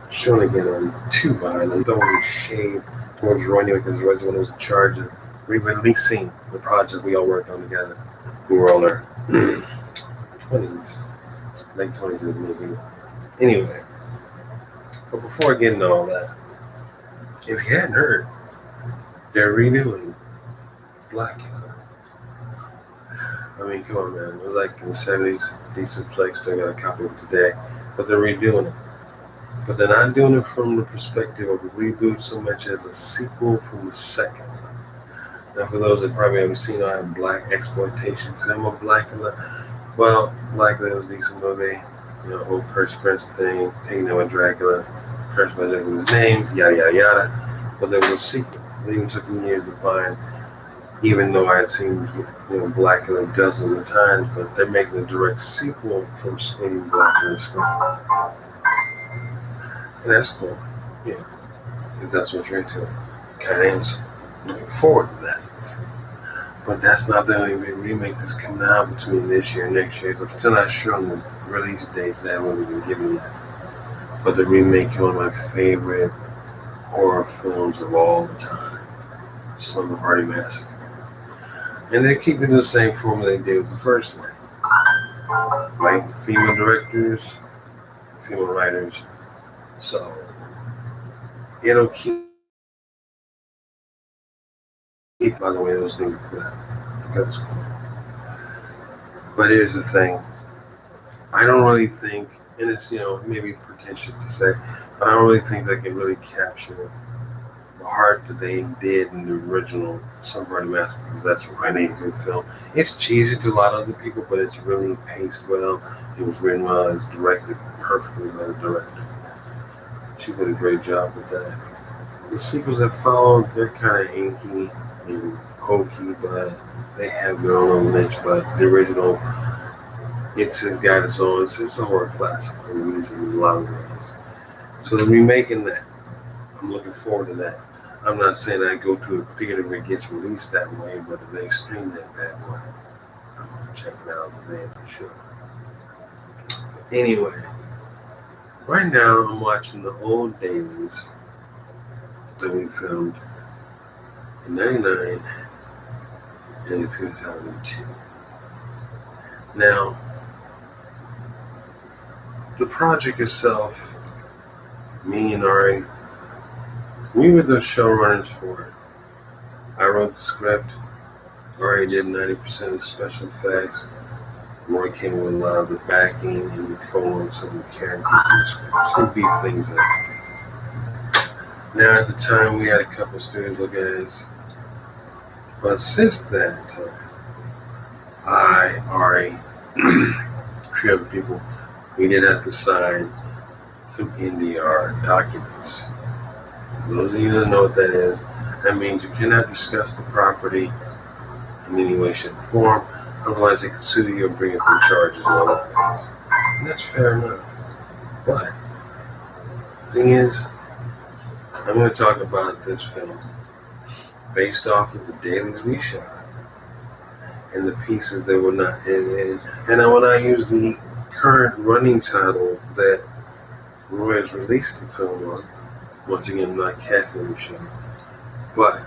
Showing again on two behind. I'm throwing shade towards Roy anyway because Roy's the one who was in charge of re-releasing the project we all worked on together. We were all in our 20s, late 20s maybe. Anyway, but before I get into all that, if you hadn't heard, they're redoing Black. I mean, come on, man. It was like in the 70s, decent flex. They got a copy of it today, but they're redoing it. But they're not doing it from the perspective of a reboot so much as a sequel from the second. Now, for those that probably haven't seen, I have black exploitation film of Blackula. Well, Blackula was a decent movie. You know, whole Curse Prince thing, taking over Dracula, Curse by Dracula's name, yada yada yada. But there was a sequel. It even took me years to find, even though I had seen Blackula dozens of times, but they're making a direct sequel from Scream Blackula Scream. And that's cool. Yeah. If that's what you're into. Kind of am looking forward to that. But that's not the only remake that's coming out between this year and next year. So I'm still not sure on the release dates that haven't been given yet. But the remake is one of my favorite horror films of all the time. Slumber Party Massacre. And they're keeping the same formula they did with the first one. Right? Female directors, female writers. So it'll keep, by the way, those things are put out. That's cool. But here's the thing. I don't really think, and it's, maybe pretentious to say, but I don't really think they can really capture the heart that they did in the original Slumber Party Massacre, because that's why they good film. It's cheesy to a lot of other people, but it's really paced well. It was written well. It's directed perfectly by the director. She did a great job with that. The sequels that followed, they're kind of inky and hokey, but they have their own niche. But the original, it's got its own. It's a horror classic in a lot of ways. So they're remaking that. I'm looking forward to that. I'm not saying I go to a theater where it gets released that way, but if they stream that bad boy, I'm gonna check it out today for sure. Anyway, right now I'm watching the old dailies that we filmed in '99 and 2002. Now, the project itself, me and Ari, we were the showrunners for it. I wrote the script. Ari did 90% of the special effects. Roy came with a lot of the backing and the control some of the characters in the script. Some beef things up. Now, at the time, we had a couple studios look at us. But since that time, I, Ari, three other people, we did have to sign some NDR documents. For those of you that know what that is, that means you cannot discuss the property in any way, shape, or form. Otherwise, they can sue you and bring up new charges and all that things. And that's fair enough. But the thing is, I'm going to talk about this film based off of the dailies we shot and the pieces that were not edited. And I will not use the current running title that Roy has released the film on. Once again, I'm not casting the show. But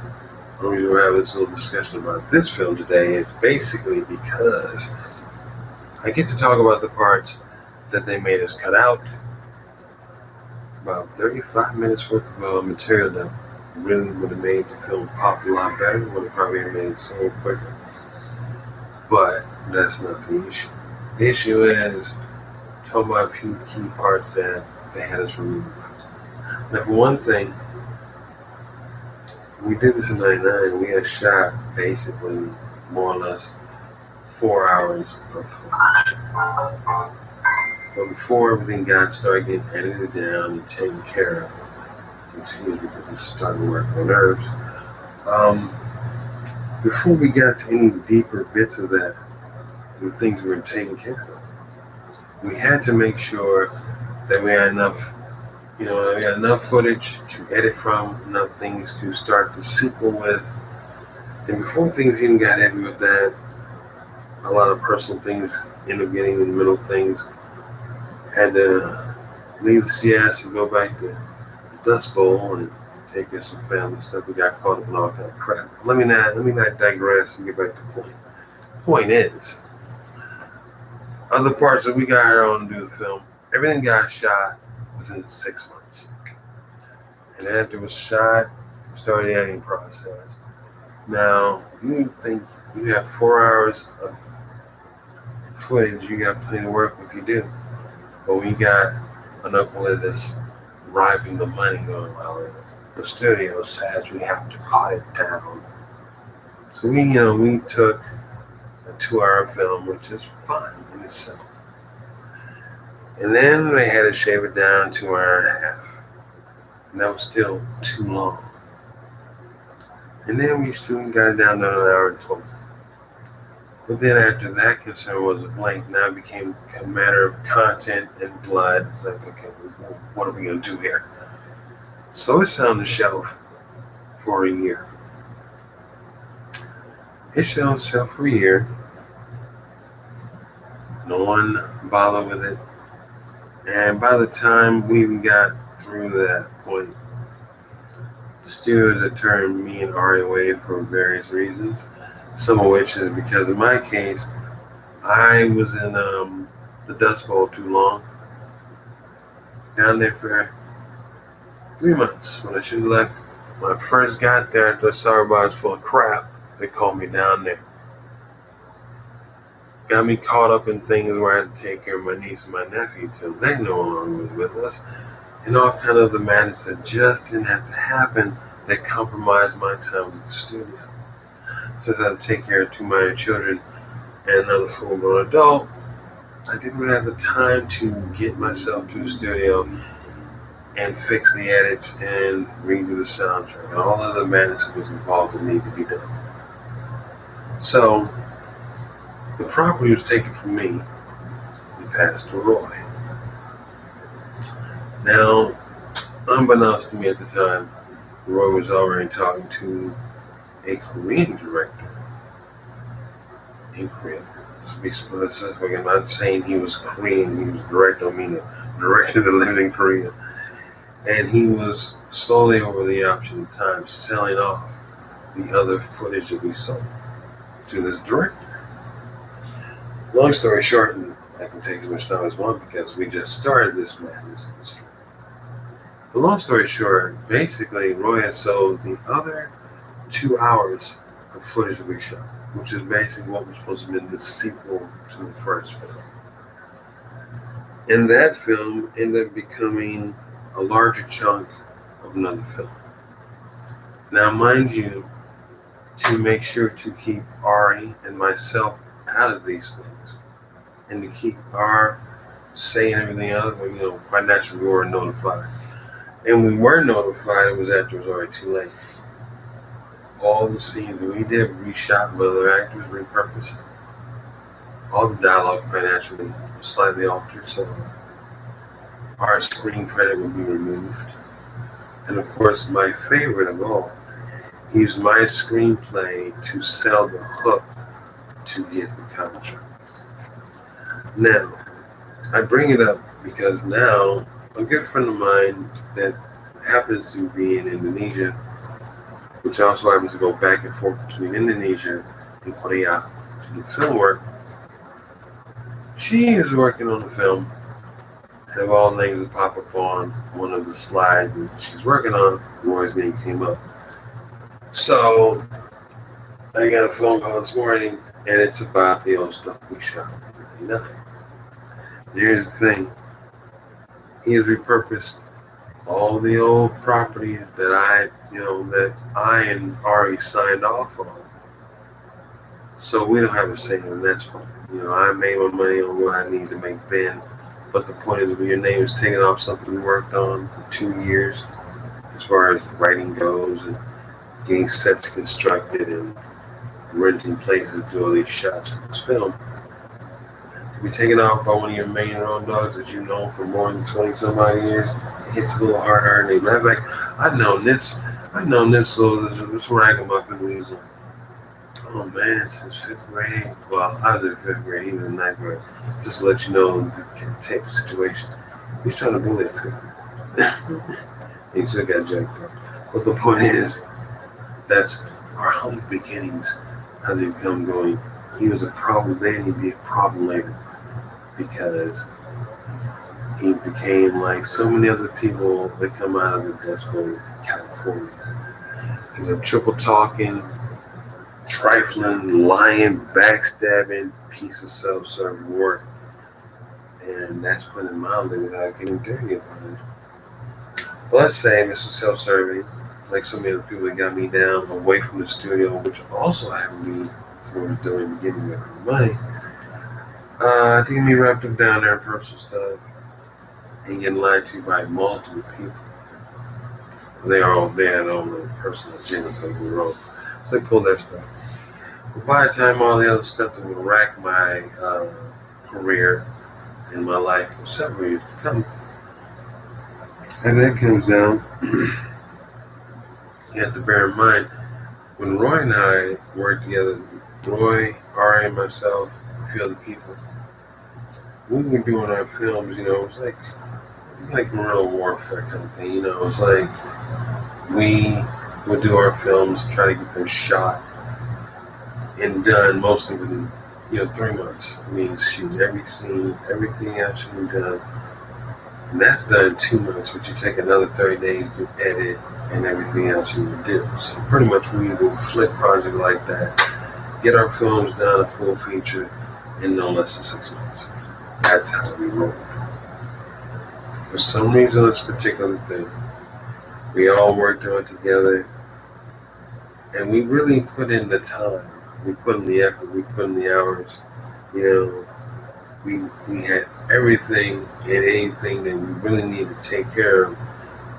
the reason we're having this little discussion about this film today is basically because I get to talk about the parts that they made us cut out. About 35 minutes worth of material that really would have made the film pop a lot better. Would have probably made it so quicker. But that's not the issue. The issue is talking about a few key parts that they had us remove. Now, for one thing, we did this in '99. We had shot basically more or less 4 hours of footage. But before everything started getting edited down and taken care of, excuse me, because this is starting to work my nerves. Before we got to any deeper bits of that, the things we were taking care of, we had to make sure that we had enough. We had enough footage to edit from, enough things to start the sequel with. And before things even got heavy with that, a lot of personal things ended up getting in the middle of things. Had to Needless, she has to go back to the Dust Bowl and take care of some family stuff. We got caught up in all kind of crap. Let me not digress and get back to the point. Point is, other parts that we got here on to do the film, everything got shot within 6 months. And after it was shot, we started the editing process. Now, you think you have 4 hours of footage, you got plenty to work with, you do. But when you got an uncle that's driving the money going, well, the studio says we have to cut it down. So we took a 2 hour film, which is fine in itself. And then they had to shave it down to 1.5 hours. And that was still too long. And then we got it down to 1 hour and 12. But then after that concern was a blank, now it became a matter of content and blood. It's like, okay, what are we going to do here? So it's on the shelf for a year. It's on the shelf for a year. No one bothered with it. And by the time we even got through that point, the studios had turned me and Ari away for various reasons. Some of which is because in my case, I was in the Dust Bowl too long. Down there for 3 months when I should have left. When I first got there, the sorry bar was full of crap. They called me down there. Got me caught up in things where I had to take care of my niece and my nephew till they no longer was with us. And all kind of the madness that just didn't have to happen that compromised my time with the studio. Since I had to take care of 2 minor children and another full-grown adult, I didn't really have the time to get myself to the studio and fix the edits and redo the soundtrack. And all other madness that was involved that needed to be done. So, the property was taken from me and passed to Roy. Now, unbeknownst to me at the time, Roy was already talking to a Korean director in Korea. To be specific, I'm not saying he was Korean, he was a director, I mean a director that lived in Korea. And he was slowly over the option of time selling off the other footage that we saw to this director. Long story short, and I can take as much time as one because we just started this madness. But long story short, basically Roy had sold the other 2 hours of footage that we shot, which is basically what was supposed to be the sequel to the first film. And that film ended up becoming a larger chunk of another film. Now, mind you, to make sure to keep Ari and myself out of these things, and to keep our say and everything else, quite naturally we weren't notified. And we were notified, it was after it was already too late. All the scenes that we did, reshot by other actors, repurposed. All the dialogue financially was slightly altered, so our screen credit would be removed. And of course, my favorite of all, he used my screenplay to sell the hook to get the contracts. Now, I bring it up because now a good friend of mine that happens to be in Indonesia, which also happens to go back and forth between Indonesia and Korea to do film work, she is working on the film, and of all names that pop up on one of the slides that she's working on, Roy's name came up. So I got a phone call this morning, and it's about the old stuff we shot in 1999. Here's the thing. He has repurposed all the old properties that I and Ari signed off on. So we don't have a say in that's fine. I made my money on what I need to make then. But the point is, when your name is taken off something we worked on for 2 years, as far as writing goes and getting sets constructed and renting places to do all these shots for this film, to be taken off by one of your main road dogs that you've known for more than 20 some odd years, it hits a little harder. And matter of fact, I've known this, so this ragamuffin weasel. Oh man, since 5th grade. Well, I was in 5th grade, he was in 9th grade. Just to let you know the type of situation. He's trying to bully us. He still got jacked up. But the point is, that's our humble beginnings, how they become going. He was a problem then, he'd be a problem later. Because he became like so many other people that come out of the Dust Bowl, California. He's a triple talking, trifling, lying, backstabbing piece of self-serving work. And that's putting it mildly without getting dirty about it. Well, let's say Mr. Self-Serving, like so many other people that got me down away from the studio, which also happened to be someone was doing to get me back the money. I think me wrapped up down there in personal stuff and getting lied to by multiple people. They are all there on the personal agenda for the road. So they pulled that stuff. But by the time all the other stuff that would rack my career in my life for several years to come, and that comes down, you have to bear in mind, when Roy and I worked together, Roy, Ari, and myself, a few other people, we were doing our films, it was like guerrilla warfare kind of thing, it was like we would do our films, try to get them shot and done mostly within 3 months. I mean, shooting every scene, everything else should be done. And that's done in 2 months, but you take another 30 days to edit and everything else you would do. So pretty much we would flip project like that, get our films done, a full feature, in no less than 6 months. That's how we roll. For some reason, this particular thing, we all worked on it together, and we really put in the time. We put in the effort, we put in the hours, we had everything and anything that we really needed to take care of,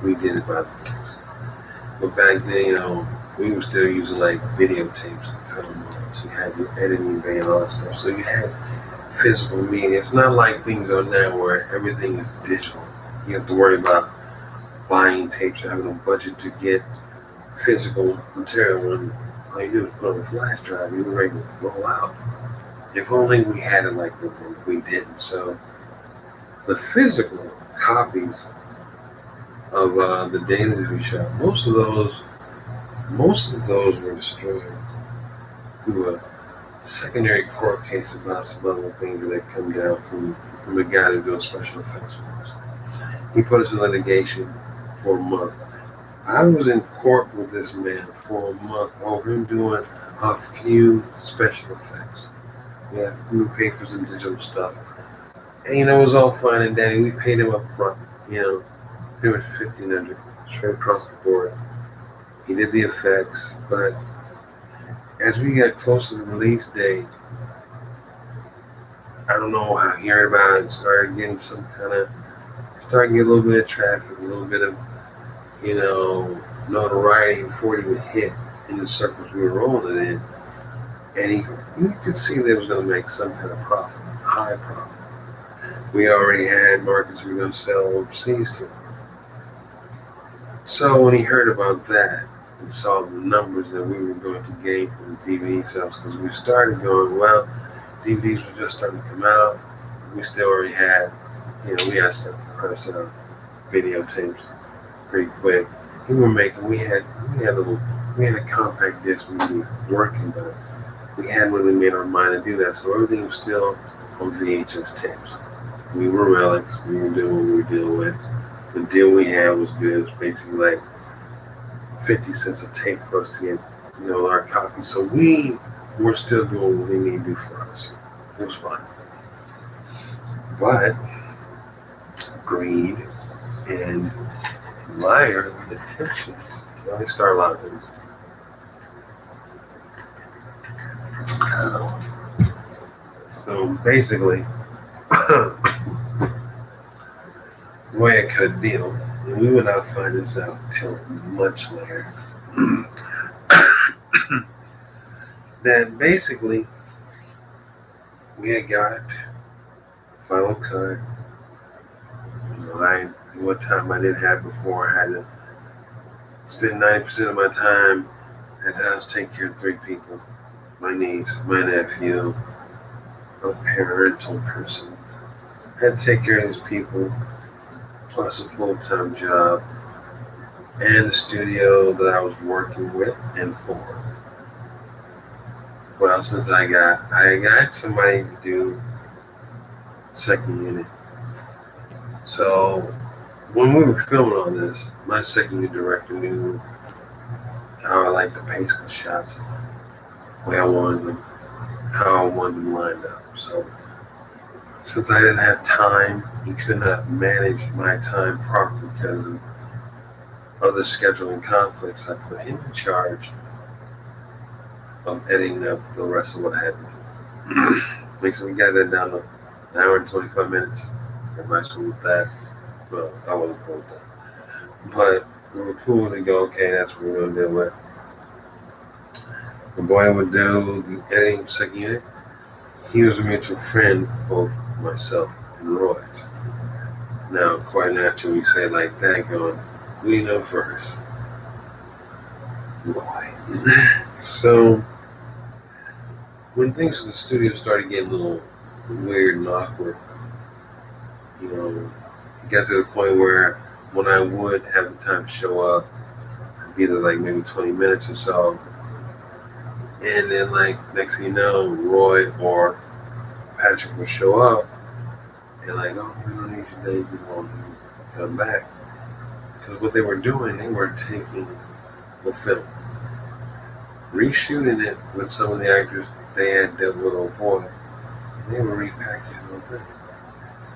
we did it by the books. But back then, we were still using like videotapes and film rolls. You had your editing bay and all that stuff. So you had physical media. It's not like things are now where everything is digital. You have to worry about buying tapes or having a budget to get physical material, and all you do is put on a flash drive, you're ready to roll out. If only we had it like that, but we didn't. So the physical copies of the dailies we shot, most of those were destroyed through a secondary court case about some other things that had come down from the guy that doing special effects for us. He put us in litigation for a month. I was in court with this man for a month over him doing a few special effects. We had newspapers and digital stuff. And it was all fine and dandy. We paid him up front, pretty much $1,500 straight across the board. He did the effects, but as we got close to the release date, I don't know how he heard about it, started getting a little bit of traffic, a little bit of, notoriety before he would hit in the circles we were rolling it in. And he could see that it was going to make some kind of profit, a high profit. We already had markets we were going to sell overseas to. So when he heard about that and saw the numbers that we were going to gain from the DVD sales, because we started going, well, DVDs were just starting to come out. We still already had, we had stuff to press out, videotapes pretty quick. We had a compact disc we were working, but we hadn't really made our mind to do that. So everything was still on VHS tapes. We were relics. We were doing what we were dealing with. The deal we had was good. It was basically like 50 cents a tape for us to get, our copy. So we were still doing what we need to do for us. It was fun. But greed and liar intentions. They start a lot of things. So basically, Roy had cut a deal, and we would not find this out until much later. Then basically, we had got final cut. What time I didn't have before, I had to spend 90% of my time at the house taking care of 3 people. My niece, my nephew, a parental person. I had to take care of these people. plus a full-time job and the studio that I was working with and for. Well, since I got somebody to do second unit. So when we were filming on this, my second unit director knew how I like to pace the shots, the way I wanted them, how I wanted them lined up. So since I didn't have time, he could not manage my time properly because of other scheduling conflicts. I put him in charge of editing up the rest of what I had to do. So we got that down to an hour and 25 minutes. Everybody's cool with that. Well, I wasn't cool with that. But we were cool to go, okay, that's what we're going to deal with. The boy would do the editing second unit. He was a mutual friend of both myself and Roy. Now, quite naturally, we say it like that, going, who do you know first? Roy. So, when things in the studio started getting a little weird and awkward, it got to the point where when I would have the time to show up, it'd be there like maybe 20 minutes or so. And then, like, next thing you know, Roy or Patrick would show up and, like, oh, we don't need you today, we want you to come back. Because what they were doing, they were taking the film, reshooting it with some of the actors they had dealt with on board, and they were repackaging the whole thing.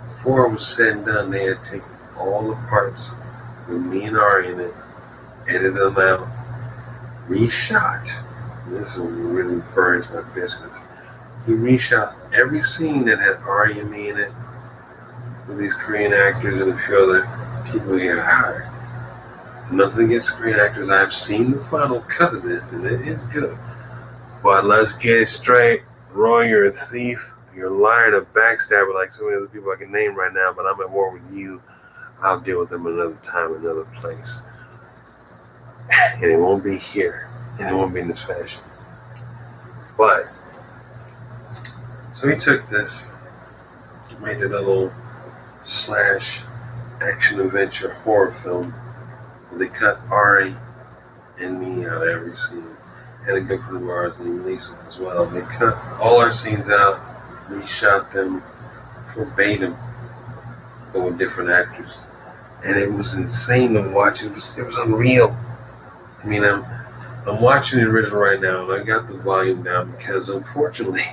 Before it was said and done, they had taken all the parts with me and Ari in it, edited them out, reshot. And this one really burns my business. He reshot every scene that had Ari and me in it with these Korean actors and a few other people he had hired. Nothing against Korean actors. I've seen the final cut of this, and it is good. But let's get it straight. Roy, you're a thief. You're a liar and a backstabber like so many other people I can name right now, but I'm at war with you. I'll deal with them another time, another place. And it won't be here. And it won't be in this fashion. But, so he took this, made it a little slash action adventure horror film. They cut Ari and me out of every scene. And a good friend of ours named Lisa as well. They cut all our scenes out, reshot them verbatim, but with different actors. And it was insane to watch. It was unreal. I mean, I'm watching the original right now, and I got the volume down because, unfortunately,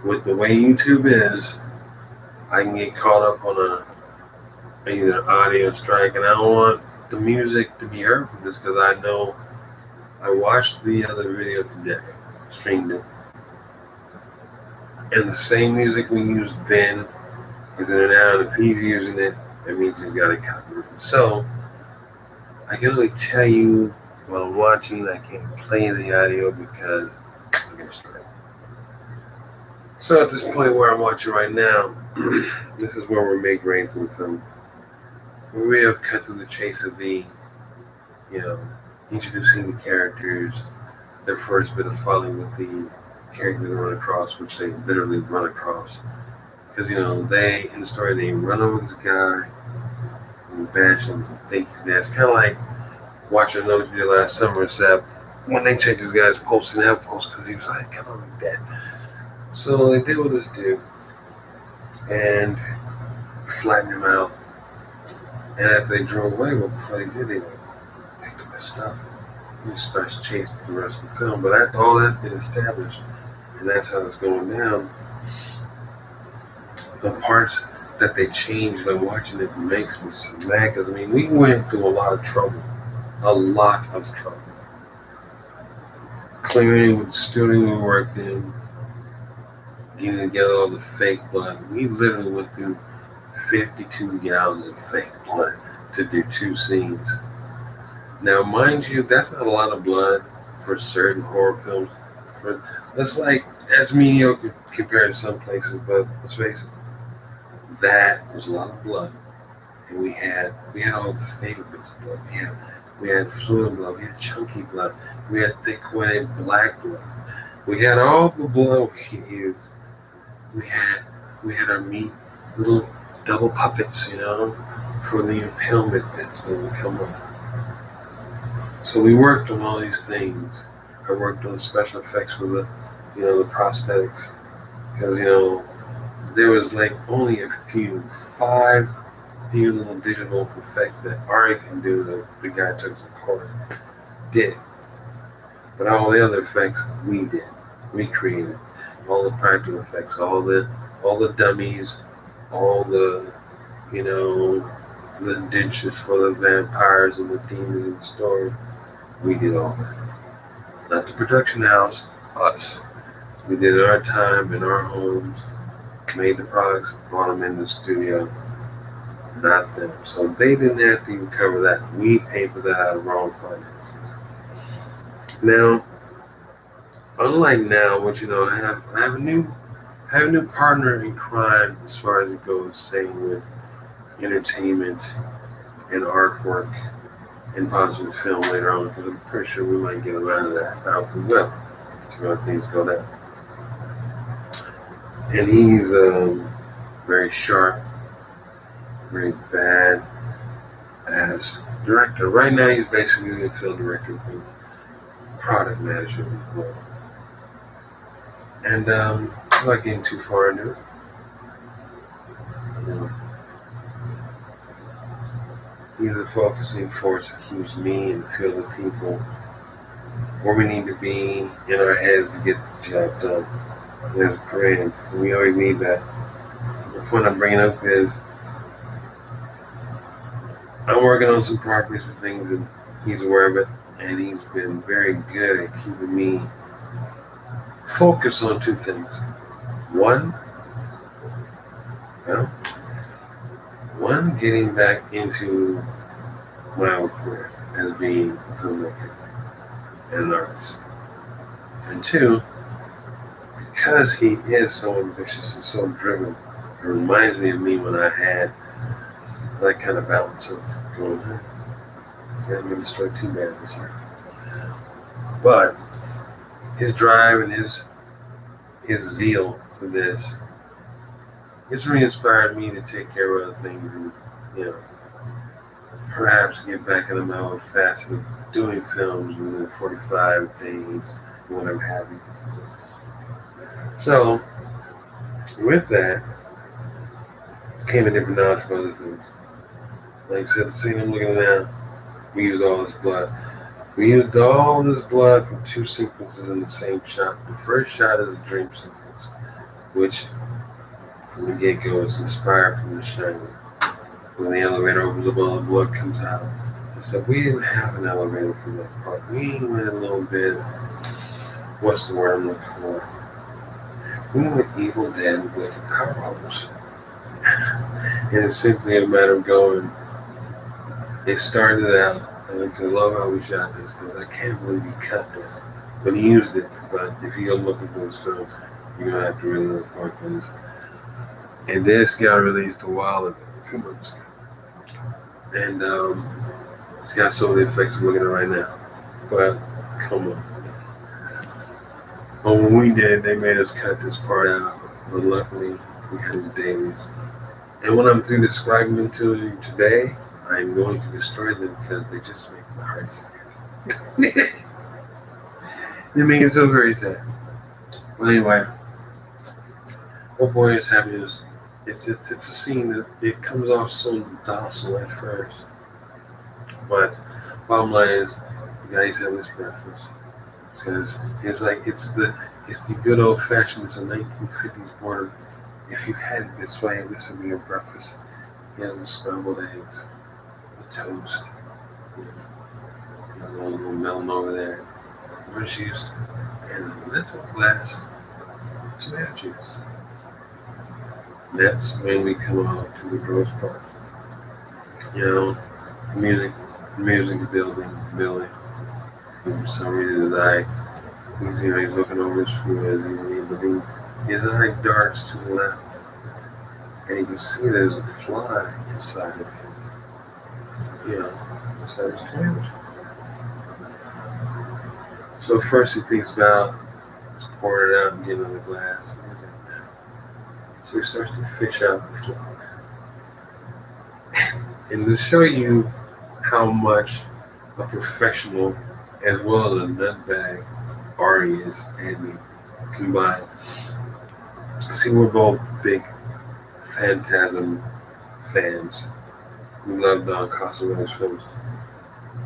with the way YouTube is, I can get caught up on either an audio strike, and I don't want the music to be heard from this because I know I watched the other video today, streamed it, and the same music we used then is in it now, and if he's using it, that means he's got it copyrighted. So, I can only tell you while I'm watching, I can't play the audio because I get strike. So at this point where I'm watching right now, this is where we're making rain through the film. We have cut through the chase of the, introducing the characters, their first bit of folly with the characters they run across, which they literally run across. Because, they, in the story, they run over this guy and bash him and think he's dead. It's kind of like watching Know What You Did Last Summer, except when they checked this guy's post, he didn't have post because he was like, come on, I'm dead. So they deal with this dude and flatten him out. And after they drove away, well, before they did, they picked up his stuff. He starts chasing the rest of the film. But after all that's been established, and that's how it's going down, the parts that they changed when watching it makes me so mad. Because, we went through a lot of trouble. A lot of trouble. Clearing with the studio we worked in, getting together all the fake blood. We literally went through 52 gallons of fake blood to do 2 scenes. Now, mind you, that's not a lot of blood for certain horror films. That's mediocre compared to some places, but let's face it, that was a lot of blood. And we had all the favorite bits of blood. We had fluid blood, we had chunky blood, we had thick coated black blood. We had all the blood we could use. We had our meat, little double puppets, for the impalement bits that would come up. So we worked on all these things. I worked on special effects with the prosthetics, because there was like only five few little digital effects that Ari can do that the guy took the court did. But all the other effects we did. We created. All the practical effects, all the dummies, all the ditches for the vampires and the demons in the story. We did all that. Not the production house, us. We did it our time in our homes, made the products, brought them in the studio, not them. So they didn't have to even cover that. We paid for that out of our own finances. Now, unlike now, I have a new partner in crime as far as it goes, same with entertainment and artwork and possibly film later on, because I'm pretty sure we might get around to that. I hope we will. See how things go there. And he's very sharp, very bad as director. Right now, he's basically a film director things, product manager. And I'm not getting too far into it. He's a focusing force that keeps me and a few other people where we need to be in our heads to get the job done. That's great. So we always need that. The point I'm bringing up is I'm working on some properties and things, and he's aware of it, and he's been very good at keeping me focused on two things. One, getting back into my own career as being a filmmaker and an artist. And two, because he is so ambitious and so driven, it reminds me of me when I had that kind of balance of going, I haven't been struck too bad this year. But his drive and his zeal for this, it's re-inspired me to take care of other things and, perhaps get back in the mode fast of doing films within 45 days, whatever have you. So, with that, came a different knowledge for other things. Like I said, the scene I'm looking at now, we used all this blood. We used all this blood from two sequences in the same shot. The first shot is a dream sequence, which from the get-go is inspired from The Shining. When the elevator opens up, all the blood comes out. And so we didn't have an elevator for that part. We went a little bit, what's the word I'm looking for? We went Evil Dead with power hose. And it's simply a matter of going, it started out, and I love how we shot this, because I can't believe he cut this. But he used it, but if you go looking for this film, you're going to have to really look for this. And this got released a while ago, a few months ago. And it's got some of the effects we're looking at right now. But, come on. Well, when we did, they made us cut this part out. But luckily, we had his dailies. And when I'm through describing them to you today, I'm going to destroy them because they just make my heart sad. They make it so very sad. But anyway, what boy is having is it's a scene that it comes off so docile at first. But bottom line is the guy's having his breakfast. Because it's the good old fashioned, it's a 1950s border. If you had it this way, this would be your breakfast. He has the scrambled eggs, the toast, a little melon over there, orange juice, and a little glass of tomato juice. And that's when we come out to the gross part. Music is building. For some reason he's looking over his food but his eye darts to the left. And you can see there's a fly inside of inside his sandwich. So first he thinks about just pouring it out and getting in the glass. So he starts to fish out the fly. And to show you how much a professional as well as a nutbag Ari is and me combined. See, we're both big Phantasm fans. We love Don Cosimo's films.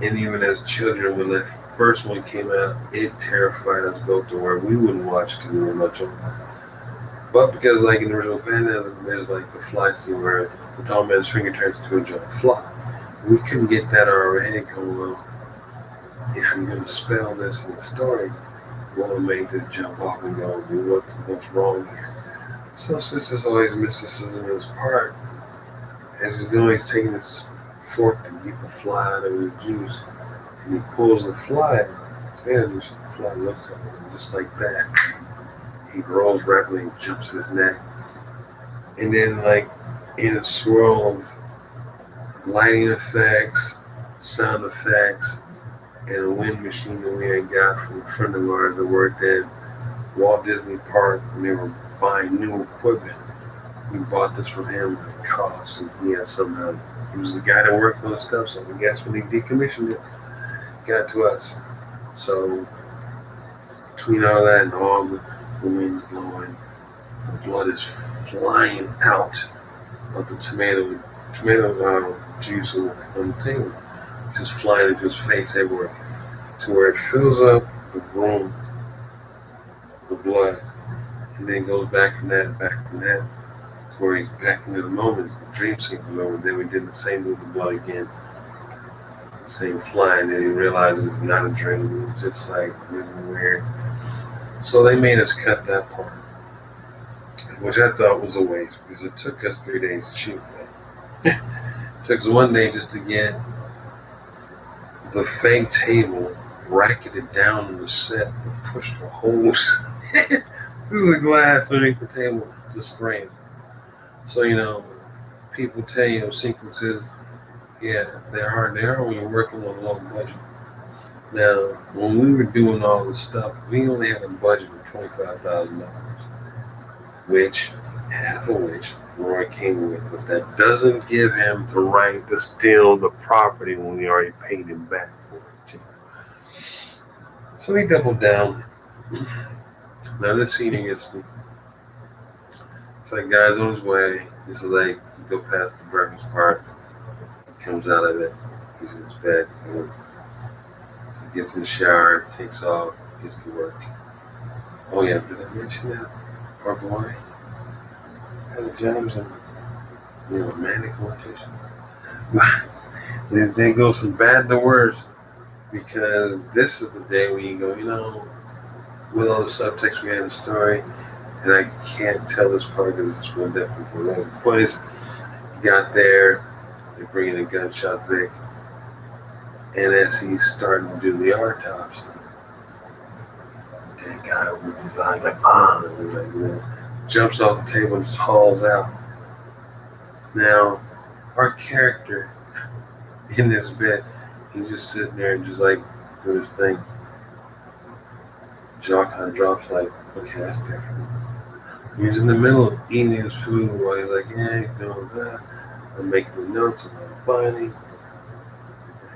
And even as children, when that first one came out, it terrified us both to where we wouldn't watch because we were much older. But because, like in the original Phantasm, there's like the fly scene where the tall man's finger turns to a giant fly. We couldn't get that out of our head going, well, if you're going to spell this in the story, we'll make this jump off and go, what's wrong here? So Sister's always mysticism in his part. As he's going, he's taking his fork to get the fly out of his juice. And he pulls the fly out. And the fly looks at him just like that. He rolls rapidly and jumps in his neck. And then, like, in a swirl of lighting effects, sound effects, and a wind machine that we had got from a friend of ours that worked at Walt Disney Park when they were buying new equipment. We bought this from him at cost, and he had somehow, he was the guy that worked on the stuff, so I guess when he decommissioned it, got to us. So, between all that and all the wind's blowing, the blood is flying out of the tomato juice on the table. Just flying into his face everywhere, to where it fills up the room with blood, and then goes back from that, to where he's back into the moment. The dream sequence over. Then we did the same with the blood again, the same flying, and he realizes it's not a dream. It's just like really weird. So they made us cut that part, which I thought was a waste because it took us 3 days to shoot that. It took us 1 day just to get the fake table bracketed down on the set and pushed the holes through the glass underneath the table to spray it. So, people tell you sequences, yeah, they're hard. They are when you're working on a low budget. Now, when we were doing all this stuff, we only had a budget of $25,000, which half of which Roy came with, but that doesn't give him the right to steal the property when we already paid him back for it. So he doubled down. Now this scene gets me. It's like guy's on his way. This is like you go past the breakfast part. He comes out of it. He's in his bed. He gets in the shower, takes off, gets to work. Oh yeah, did I mention that? Our boy has a job in manic rotation. Then goes from bad to worse because this is the day when you go, with all the subtext we had in the story, and I can't tell this part because it's real different from the point is, he got there, they bring in a gunshot Vic, and as he's starting to do the autopsy, that guy opens his eyes and jumps off the table and just hauls out. Now, our character in this bed, he's just sitting there and just like doing his thing. Jaw kind of drops like, okay, that's different. He's in the middle of eating his food while he's like, yeah, he's doing that. I'm making the notes about finding.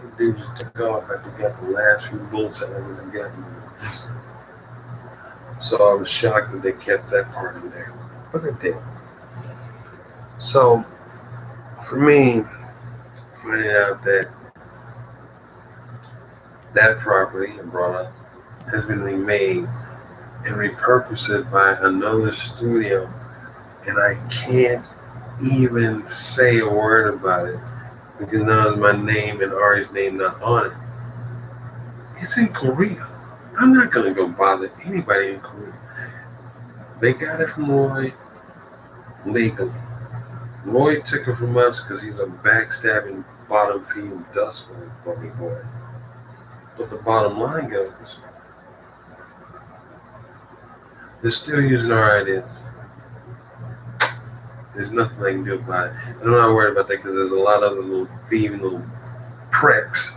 The dude just took off after he got the last few bullets out of his gun. So I was shocked that they kept that part in there. But they did. So, for me, finding out that that property I brought up has been remade and repurposed by another studio, and I can't even say a word about it because now it's my name and Ari's name not on it. It's in Korea. I'm not gonna go bother anybody in Korea. They got it from Roy legally. Roy took it from us because he's a backstabbing, bottom-feeding dust boy. But the bottom line goes, they're still using our ideas. There's nothing I can do about it. And I'm not worried about that because there's a lot of other little thieving little pricks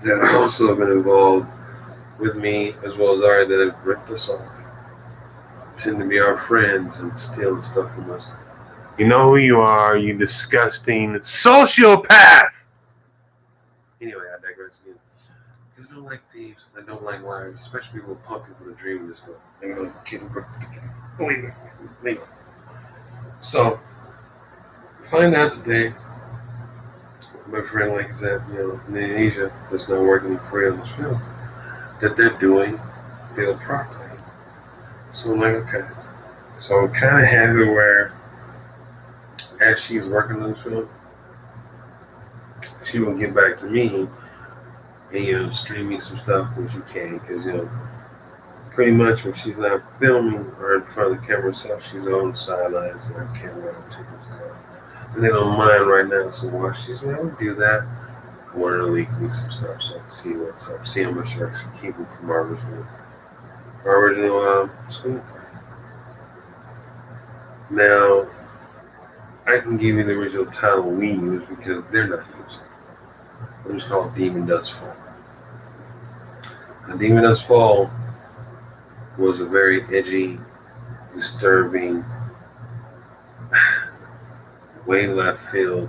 that have also been involved with me as well as Ari that have ripped us off. Tend to be our friends and stealing stuff from us. You know who you are, you disgusting sociopath! Anyway, I digress again. Because I don't like thieves, I don't like liars, especially people who pump people to dream this way. They're going to kill them. Believe it. Believe it. So, find out today, my friend like that, in Indonesia, that's not working in Korea on this film, that they're doing bill properly. So I'm like, okay. So I'm kind of happy where, as she's working on this film, she will get back to me and stream me some stuff, which you can, because pretty much when she's not filming or in front of the camera herself, she's on the sidelines with her camera and taking stuff. And they don't mind right now, so while she's able to do that, I want her to leak me some stuff so I can see what's up, see how much I can keep it from our original screenplay. Now, I can give you the original title we use because they're not using it. It was called Demon Does Fall. The Demon Does Fall was a very edgy, disturbing, way left field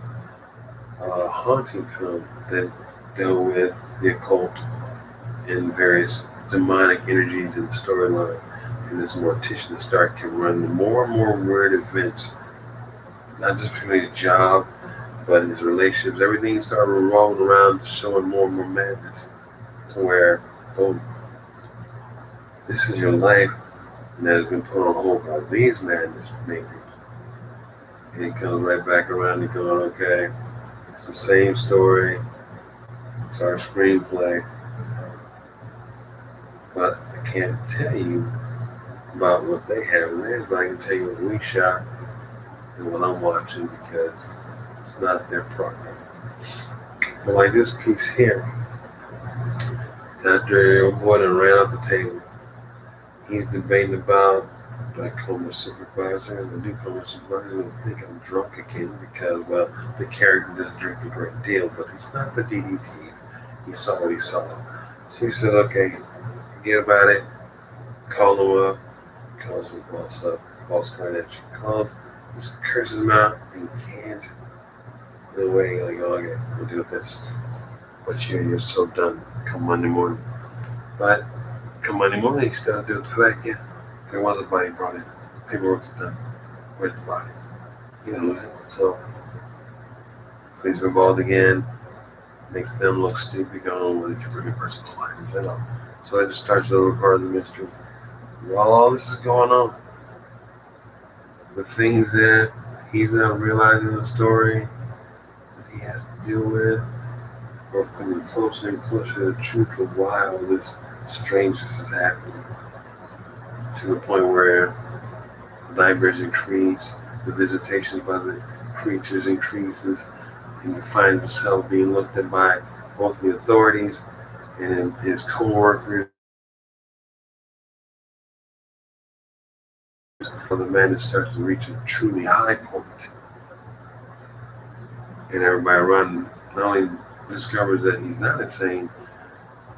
haunting film that dealt with the occult and various demonic energies in the storyline. And this mortician Stark can run more and more weird events, not just between his job, but his relationships. Everything started revolving around showing more and more madness. To where, oh, this is your life, and that has been put on hold by these madness makers. And he comes right back around and going, okay, it's the same story, it's our screenplay, but I can't tell you about what they have in theirs, but I can tell you what we shot and what I'm watching because it's not their program. But like this piece here, after your boy done ran off the table, he's debating about, do I call my supervisor? And I do call my supervisor and I think I'm drunk again because, well, the character does drink a great deal, but it's not the DDTs. He saw what he saw. So he said, okay, forget about it, call him up, calls his boss up, boss Kardashian calls, just curses him out, and can't, in a way, like, oh, okay, we'll do this. But you're so done come Monday morning. But come Monday morning, he still do the fact, yeah, there was a body brought in. Paperwork's done. Where's the body? You know, so police are involved again, makes them look stupid, going, well, did you bring a person's life? So it just starts to over part of the mystery. While all this is going on, the things that he's not realizing in the story that he has to deal with are coming closer and closer to the truth of why all this strangeness is happening. To the point where the nightmares increase, the visitations by the creatures increases, and you find yourself being looked at by both the authorities and his co-workers. For the madness starts to reach a truly high point, and everybody around not only discovers that he's not insane,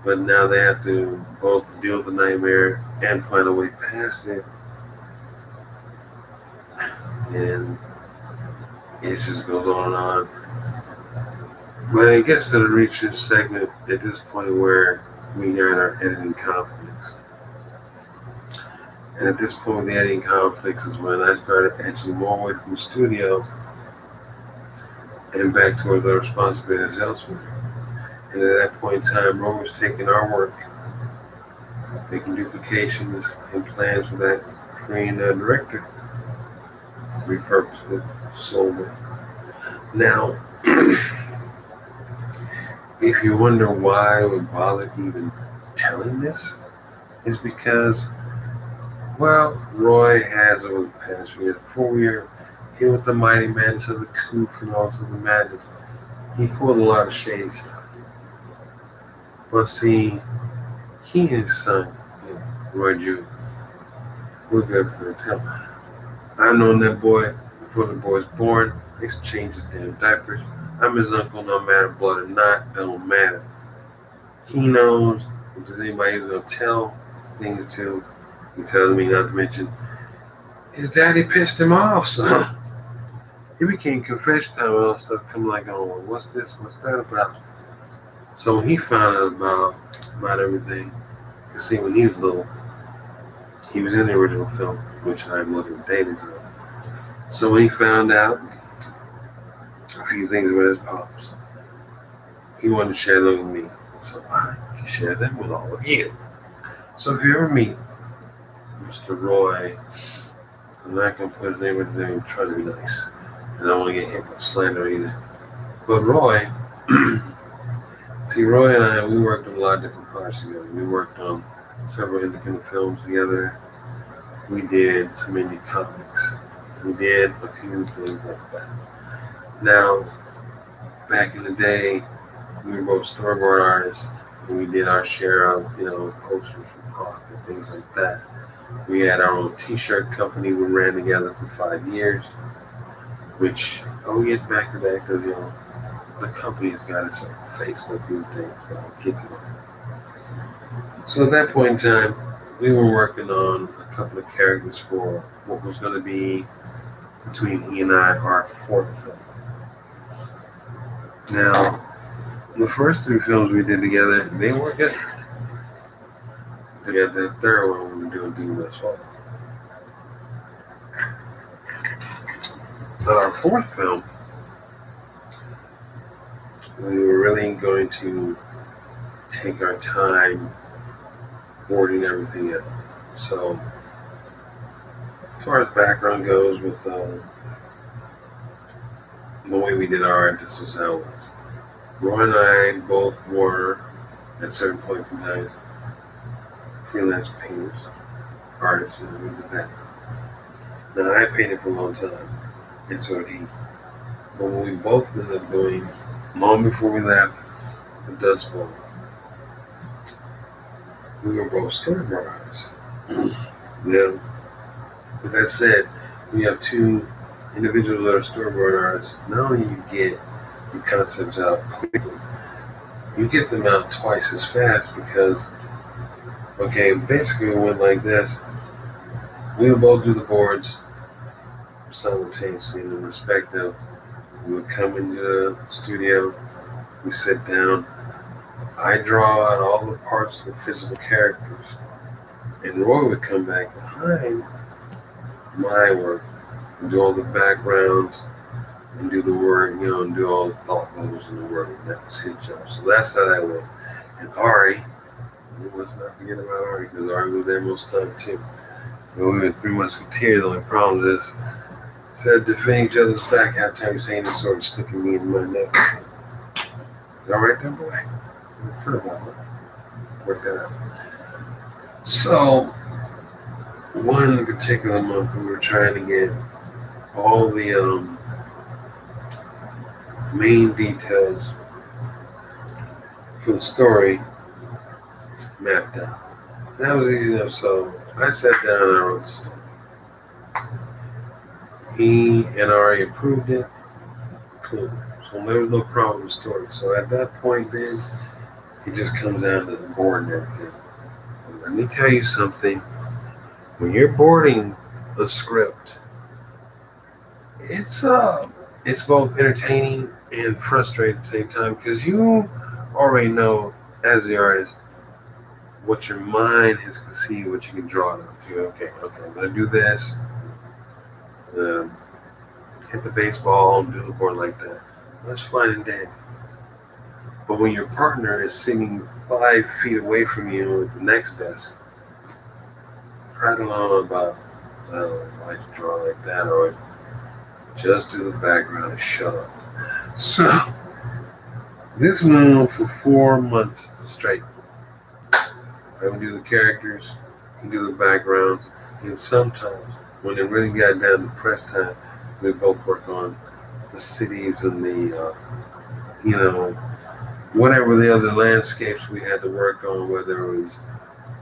but now they have to both deal with the nightmare and find a way past it. And it just goes on and on. But it gets to the research segment at this point where we are in our editing conflicts. And at this point, the editing conflicts is when I started edging more away from the studio and back towards our responsibilities elsewhere. And at that point in time, Ro was taking our work, making duplications and plans for that Korean director, repurposed it, sold it. Now, if you wonder why I would bother even telling this, is because, well, Roy has over the past year, 4 years, hit with the mighty madness of the coup and also the madness. He pulled a lot of shades. But see, he and his son, Roy Jr., we're good for the tell. I've known that boy before the boy was born. They changed his damn diapers. I'm his uncle, no matter blood or not, don't matter. He knows if there's anybody who's gonna tell things to, he tells me not to mention his daddy pissed him off, son. it became confession time and all stuff come like, oh, well, what's this, what's that about? So when he found out about everything, you see, when he was little, he was in the original film, which I'm looking at dailies of. So when he found out a few things about his pops, he wanted to share them with me. So I can share them with all of you. So if you ever meet Mr. Roy, I'm not going to put his name in there and try to be nice. And I don't want to get hit with slander either. But Roy, see, Roy and I, we worked on a lot of different projects together. We worked on several independent films together. We did some indie comics. We did a few things like that. Now, back in the day, we were both storyboard artists, and we did our share of, posters for Proc and things like that. We had our own T-shirt company. We ran together for 5 years, which I'll get back to that because the company's got its own facelift these days, but I'll get to that. So at that point in time, we were working on a couple of characters for what was going to be between he and I our fourth film. Now, the first three films we did together, they weren't good. We had that third one we were doing Demon as well. But our fourth film, we were really going to take our time boarding everything out. So, as far as background goes, with the way we did our art, this was how it was. Roy and I both were, at certain points in time, freelance painters, artists, and we did that. Now, I painted for a long time, and so did he. But what we both ended up doing, long before we left the Dust Bowl, we were both storyboard artists. Now, with that said, when you have two individuals that are storyboard artists, not only you get your concepts out quickly, you get them out twice as fast because, okay, basically it went like this. We would both do the boards simultaneously in the respective. We would come into the studio, we sit down, I draw out all the parts of the physical characters, and Roy would come back behind my work and do all the backgrounds and do the work, and do all the thought bubbles in the work. That was his job. So that's how that went. And Ari, let's not forget about Ari, because Ari was there most of the time too. We went through Musketeers. The only problem is, instead of defending each other's back, half time you're saying this sort of sticking me in my neck. Is that right there, boy? I'm sure about that. Work that out. So, one particular month, we were trying to get all the main details for the story mapped out. And that was easy enough, so I sat down and I wrote the story. He and Ari approved it. Cool. So there was no problem with the story. So at that point then, it just comes down to the board and everything. And let me tell you something. When you're boarding a script, it's both entertaining and frustrating at the same time because you already know as the artist what your mind has conceived, what you can draw it up to. Okay, I'm gonna do this. Hit the baseball and do the board like that. That's fine and dandy. But when your partner is sitting 5 feet away from you at the next desk, prattling on about, I don't know, why you draw like that, or just do the background and shut up. So, this went on for 4 months straight. I would do the characters, and do the backgrounds, and sometimes, when it really got down to press time, we both work on the cities and the, whatever the other landscapes we had to work on, whether it was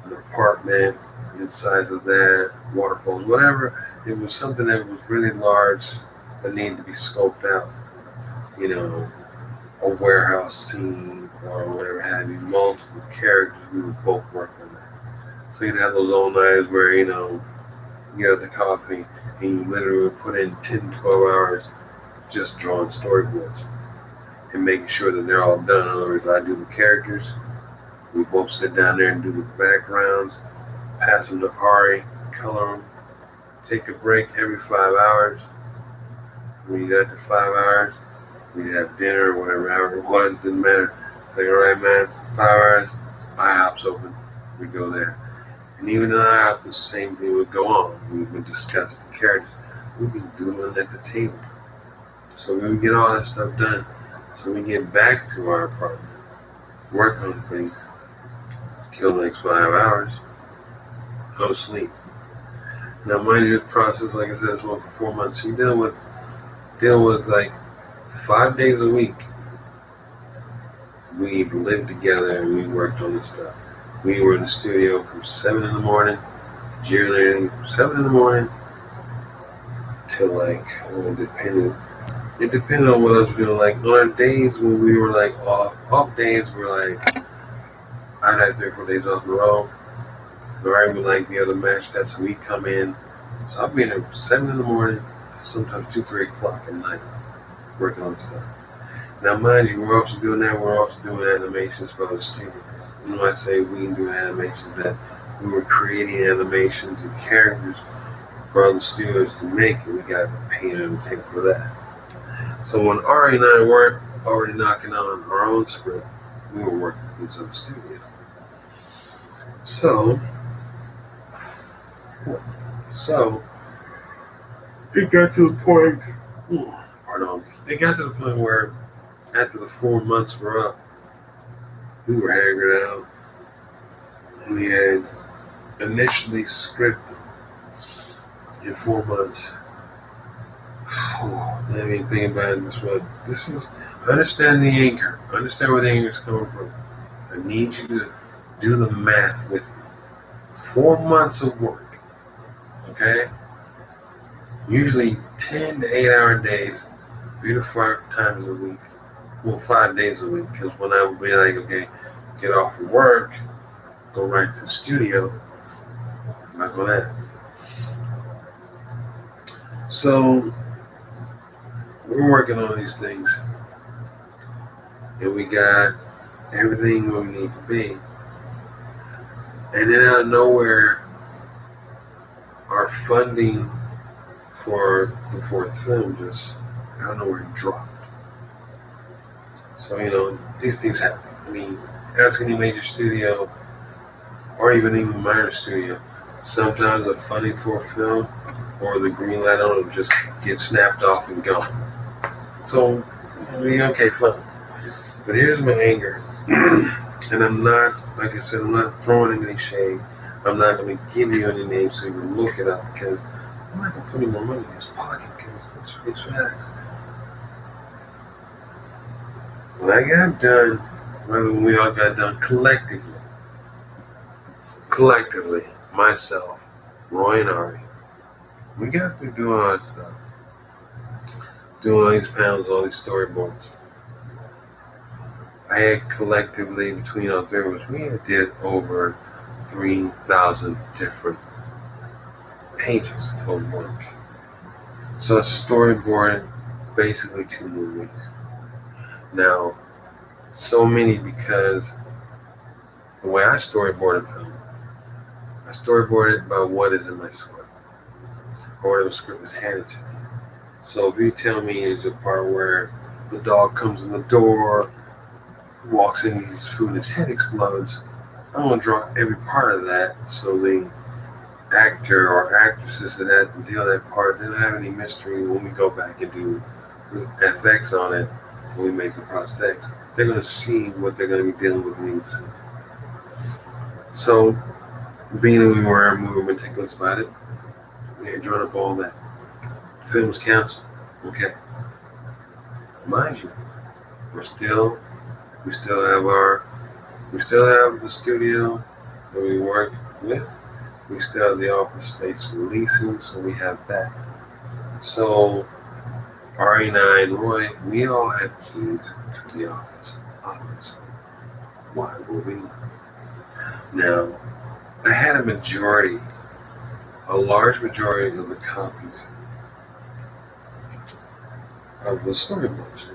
an apartment, the size of that, waterfalls, whatever. It was something that was really large that needed to be scoped out. A warehouse scene or whatever have you, multiple characters, we would both work on that. So you'd have those all nighters where, you have the coffee and you literally would put in 10, 12 hours just drawing storyboards and making sure that they're all done. In other words, I do the characters, we both sit down there and do the backgrounds, pass them to Ari, color them, take a break every 5 hours. When you got to 5 hours, we have dinner or whatever, however it was, didn't matter. Like, all right, man, 5 hours, IHOP's open, we go there. And even in IHOP, the same thing would go on. We would discuss the characters. We'd be doing at the table. So we would get all that stuff done. So we get back to our apartment, work on things, kill the next 5 hours, go to sleep. Now, mind you, this process, like I said, is for 4 months. So you deal with like 5 days a week. We lived together and we worked on this stuff. We were in the studio from 7 in the morning, cheerleading from 7 in the morning till like, it depended on what I was doing. Like on our days when we were like off days were like, I'd have 3 or 4 days off in a row. Right, we like the other match, that's when we come in. So I'll be in there from 7 in the morning, sometimes 2, 3 o'clock at night, working on stuff. Now, mind you, we're also doing that. We're also doing animations for other studios. When I say we do animations, that we were creating animations and characters for other studios to make, and we got paid and take for that. So when Ari and I weren't already knocking on our own script, we were working with these other studios. So it got to the point. It got to the point where after the 4 months were up, we were angered out. We had initially scripted in 4 months. I mean, think about it this way. This is, understand the anger. Understand where the anger is coming from. I need you to do the math with me. 4 months of work, okay? Usually 10 to 8 hour days, 3 to 5 times a week. Well, 5 days a week, because when I would be like, okay, get off of work, go right to the studio, I'm not going to that. So, we're working on these things, and we got everything where we need to be. And then out of nowhere, our funding for the 4th film just out of nowhere dropped. So, these things happen. I mean, ask any major studio, or even minor studio, sometimes the funding for a film or the green light on it just get snapped off and gone. So, okay, fine. But here's my anger. And I'm not, like I said, I'm not throwing any shade. I'm not going to give you any names so you can look it up, because I'm not going to put any more money in his pocket, because it's facts. When I got done, rather when we all got done collectively, myself, Roy and Ari, we got to doing all that stuff. Doing all these panels, all these storyboards. I had collectively, between all 3 of us, we had did over 3,000 different pages of work. So a storyboard, basically 2 movies. Now, so many because the way I storyboard a film, I storyboard it by what is in my script, or whatever script is handed to me. So if you tell me there's a part where the dog comes in the door, walks in, eats food, and his head explodes, I'm going to draw every part of that so the actor or actresses that had to deal that part didn't have any mystery when we go back and do FX on it, when we make the prosthetics. They're going to see what they're going to be dealing with me. So, being that we were meticulous about it, we had drawn up all that. The film was canceled. Okay. Mind you, we still have the studio that we work with. We still have the office space for leasing, so we have that. So, Ari and I and Roy, we all have keys to the office, obviously. Why would we not? Now, I had a large majority of the copies of the storybooks,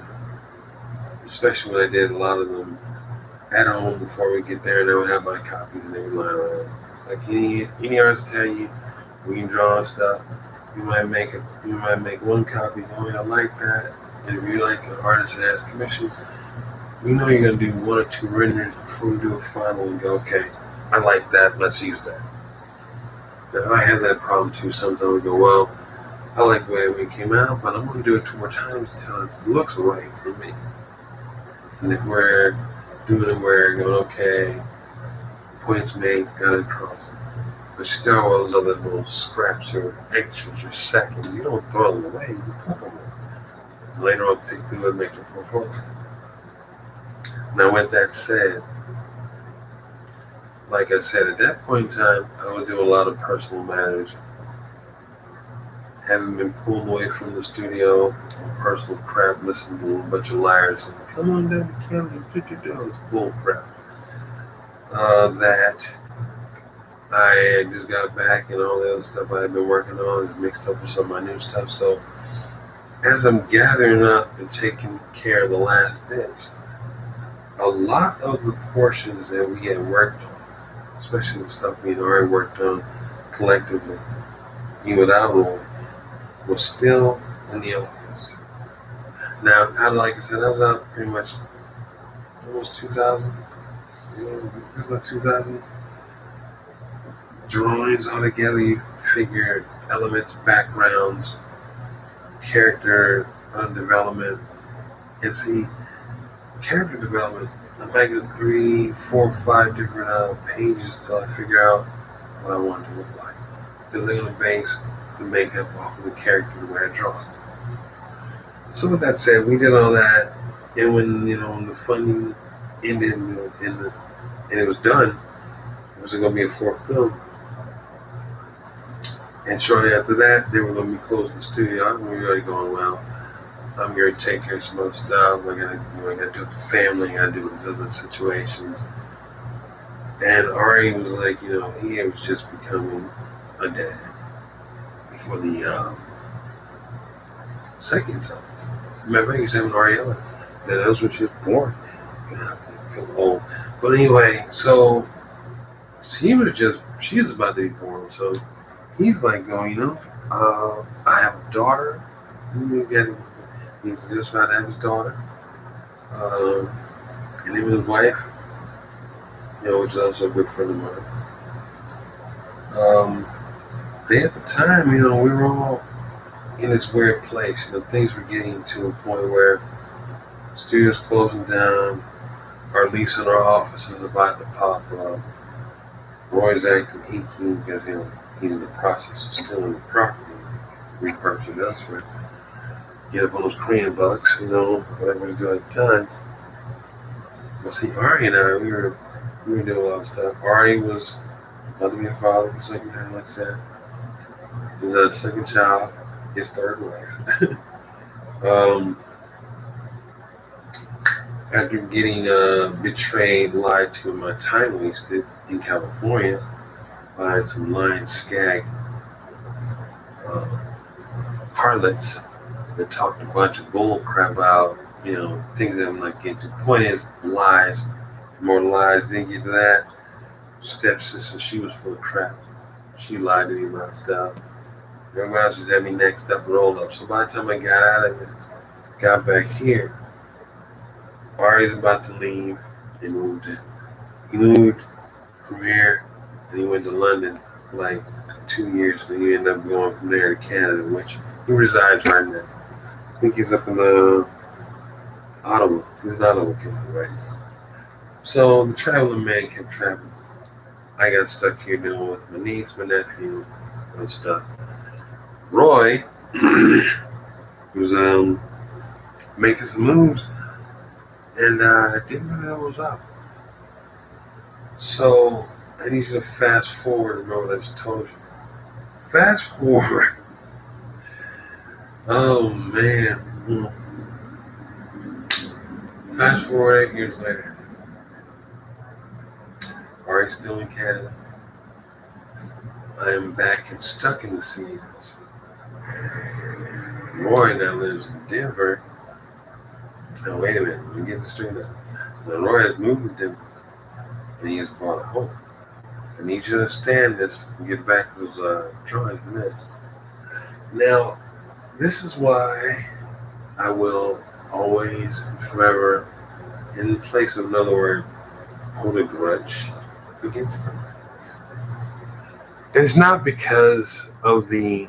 especially when I did a lot of them at home before we get there, and I would have my copies and they would lie around. It's like any artist tell you when you draw stuff, you might make one copy, oh I like that. And if you like an artist that has commissions, you know you're gonna do one or two renderings before you do a final and go, okay, I like that, let's use that. Now I have that problem too. Sometimes I go, well, I like the way it came out, but I'm gonna do it 2 more times until it looks right for me. And if we're doing it where going, okay, points made, got it across. But still all those other little scraps or extras or seconds, you don't throw them away, you put them away. Later on pick them and make them portfolio. Now with that said, like I said, at that point in time, I would do a lot of personal matters. Having been pulled away from the studio, personal crap, listening to a bunch of liars. Come on down the camera, it's bull crap. That I just got back and all the other stuff I had been working on is mixed up with some of my new stuff. So as I'm gathering up and taking care of the last bits, a lot of the portions that we had worked on, especially the stuff we had already worked on collectively, even without Roy, was still in the office. Now, like I said, I was out pretty much almost 2,000, about 2,000 drawings all together. You figure elements, backgrounds, character development, and see, character development, I might get 3, 4, 5 different pages until I figure out what I want it to look like. Because they're going to base the makeup off of the character the way I draw it. So with that said, we did all that, and when the funding ended and it was done, it was going to be a 4th film. And shortly after that, they were going to be closing the studio. We were already going, well, I'm going to take care of some other stuff. I got to do with the family. I got to do with other situations. And Ari was like, he was just becoming a dad for the second time. Remember, he was having Ariella. That was when she was born. God, I feel old. But anyway, so she was about to be born. So he's like going, I have a daughter. He's just about to have his daughter. And even his wife, which is also a good friend of mine. At the time, we were all in this weird place. Things were getting to a point where studios closing down, our lease in our office is about to pop up. Roy's acting icky because he's in the process of stealing the property, repurchasing elsewhere. Get up on those Korean bucks, whatever he's doing at the time. But see, Ari and I, we were doing a lot of stuff. Ari was about to be a father for a second time, like I said. His second child, his third wife. After getting betrayed, lied to, my time wasted in California by some lying skag harlots that talked a bunch of bull crap about, things that I'm not getting to. The point is, lies, more lies. Didn't get to that. Stepsister, she was full of crap. She lied to me about stuff. Everybody else just had me next up, rolled up. So by the time I got out of it, got back here, Ari's about to leave and moved in. He moved from here and he went to London for like 2 years, and he ended up going from there to Canada, which he resides right now. I think he's up in Ottawa. He's in Ottawa, Canada, right now. So the traveling man kept traveling. I got stuck here dealing with my niece, my nephew, and stuff. Roy was making some moves, and didn't really know what was up. So I need you to fast forward. Remember what I just told you. Fast forward. Oh man. Fast forward 8 years later. Ari's still in Canada. I am back and stuck in the city. Roy now lives in Denver. Now wait a minute, let me get this straight up. Now Roy has moved to Denver and he has bought a home. I need you to understand this and get back to those drawings in a minute. Now, this is why I will always, forever, in place of another word, hold a grudge against them. And it's not because of the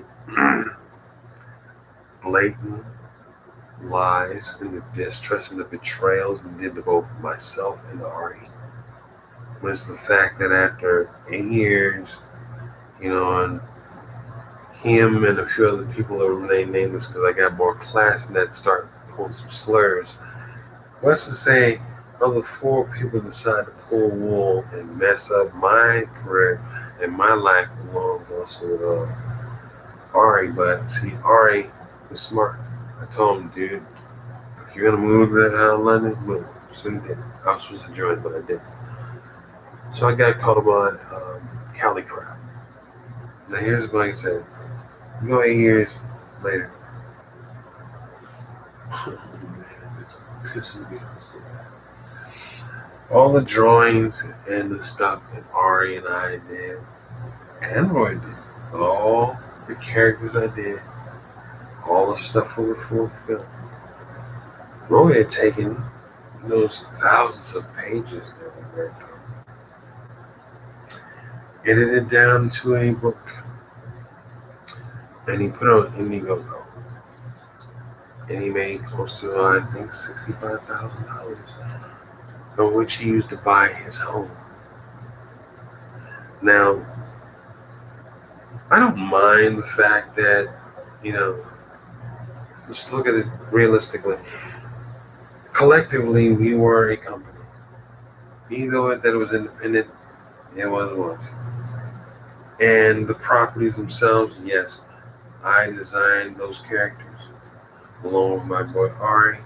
blatant lies and the distrust and the betrayals they did to both myself and Ari. But it's the fact that after 8 years, and him and a few other people that remain nameless because I got more class and that start pulling some slurs. Let's just say of the 4 people decide to pull wool and mess up my career and my life along also with Ari. But see, Ari was smart. I told him, dude, if you're gonna move to London, move. So he did. I was supposed to join, but I didn't. So I got caught up on Cali crap. Now here's what I said. 8 years later. Pissing me off so bad. All the drawings and the stuff that Ari and I did, and Roy did, all the characters I did, all the stuff for the full film. Roy had taken those thousands of pages that we worked on, edited down to a book, and he put it on Indiegogo. And he made close to, I think, $65,000, of which he used to buy his home. Now, I don't mind the fact that, let's look at it realistically. Collectively, we were a company. Either that it was independent, it wasn't. And the properties themselves, yes, I designed those characters along with my boy Ari.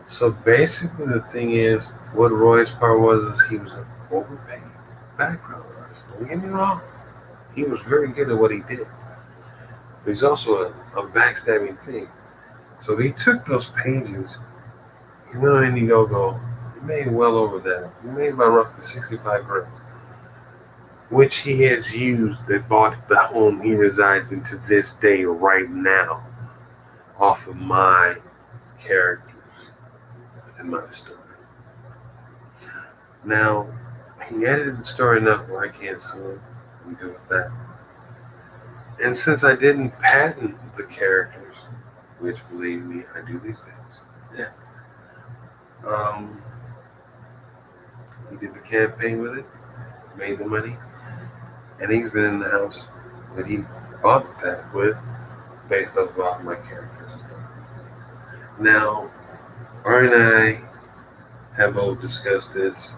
So basically, the thing is, what Roy's part was he was an overpaid background artist. Don't get me wrong. He was very good at what he did. But he's also a backstabbing thing. So he took those pages, he went on Indiegogo, he made well over that. He made about roughly 65 grand, which he has used that bought the home he resides in to this day right now off of my characters and my story. Now, he edited the story enough where I can't sue him. I'm good with that. And since I didn't patent the characters, which believe me, I do these things. Yeah. He did the campaign with it, made the money, and he's been in the house that he bought that with based off of my characters. Now, Ari and I have both discussed this.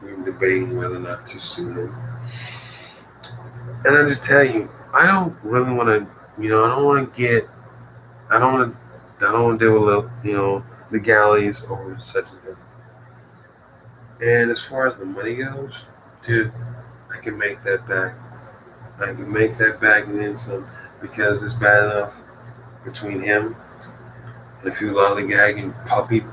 We've been debating whether or not to sue him. And I just tell you, I don't really want to, I don't want to deal with, legalities over such a thing. And as far as the money goes, dude, I can make that back. I can make that back and then some, because it's bad enough between him and a few lollygagging puppy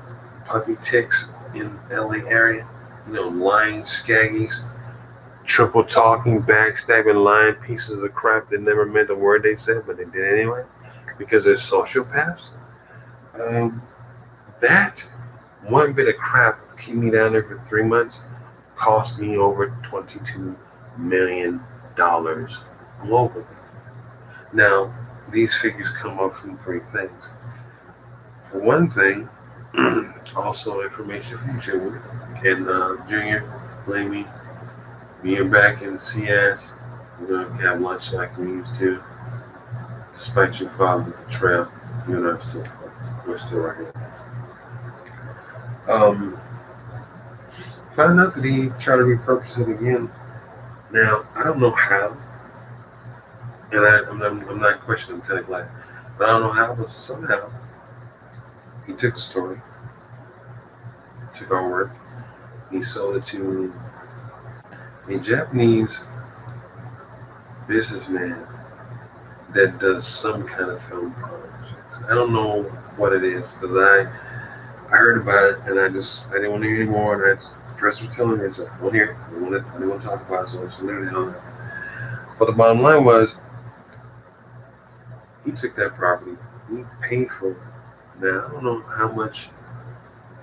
ticks in LA area. Lying skaggies, triple talking, backstabbing, lying pieces of crap that never meant a word they said, but they did anyway, because they're sociopaths. That one bit of crap keep me down there for 3 months cost me over $22 million globally. Now, these figures come up from 3 things. For one thing, also information from Junior. And Junior, blame me. Being back in CS, we're going to have lunch so I can use too. Despite your father's betrayal, you and I are still friends. We're still right here. Found out that he tried to repurpose it again. Now, I don't know how. And I'm not questioning kind of glad. But I don't know how, but somehow he took the story, took our work, he sold it to a Japanese businessman that does some kind of film project. I don't know what it is because I heard about it and I didn't want to hear anymore. And the person was telling me, I said, I want to hear it. I want to talk about it. So I just literally hung up. But the bottom line was, he took that property. He paid for it. Now I don't know how much.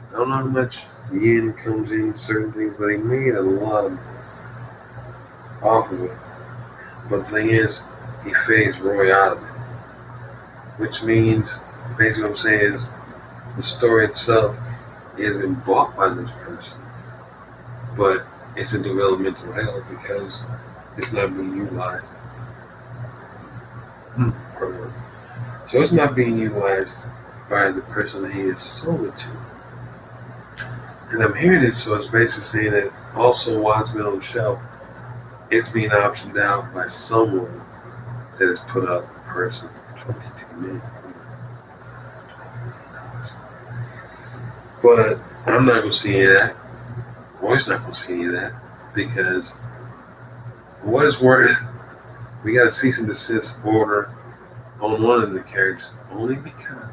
I don't know how much yen comes in certain things, but he made a lot off of it. But the thing is, he phased Roy out of it, which means basically what I'm saying is the story itself has been bought by this person, but it's in developmental hell because it's not being utilized. So it's not being utilized by the person that he is sold it to. And I'm hearing this, so it's basically saying that also while it's been on the shelf, it's being optioned out by someone that has put up a person 22 million. But I'm not going to see any of that. Roy's not going to see any of that because for what it's worth, we got a cease and desist order on one of the characters only because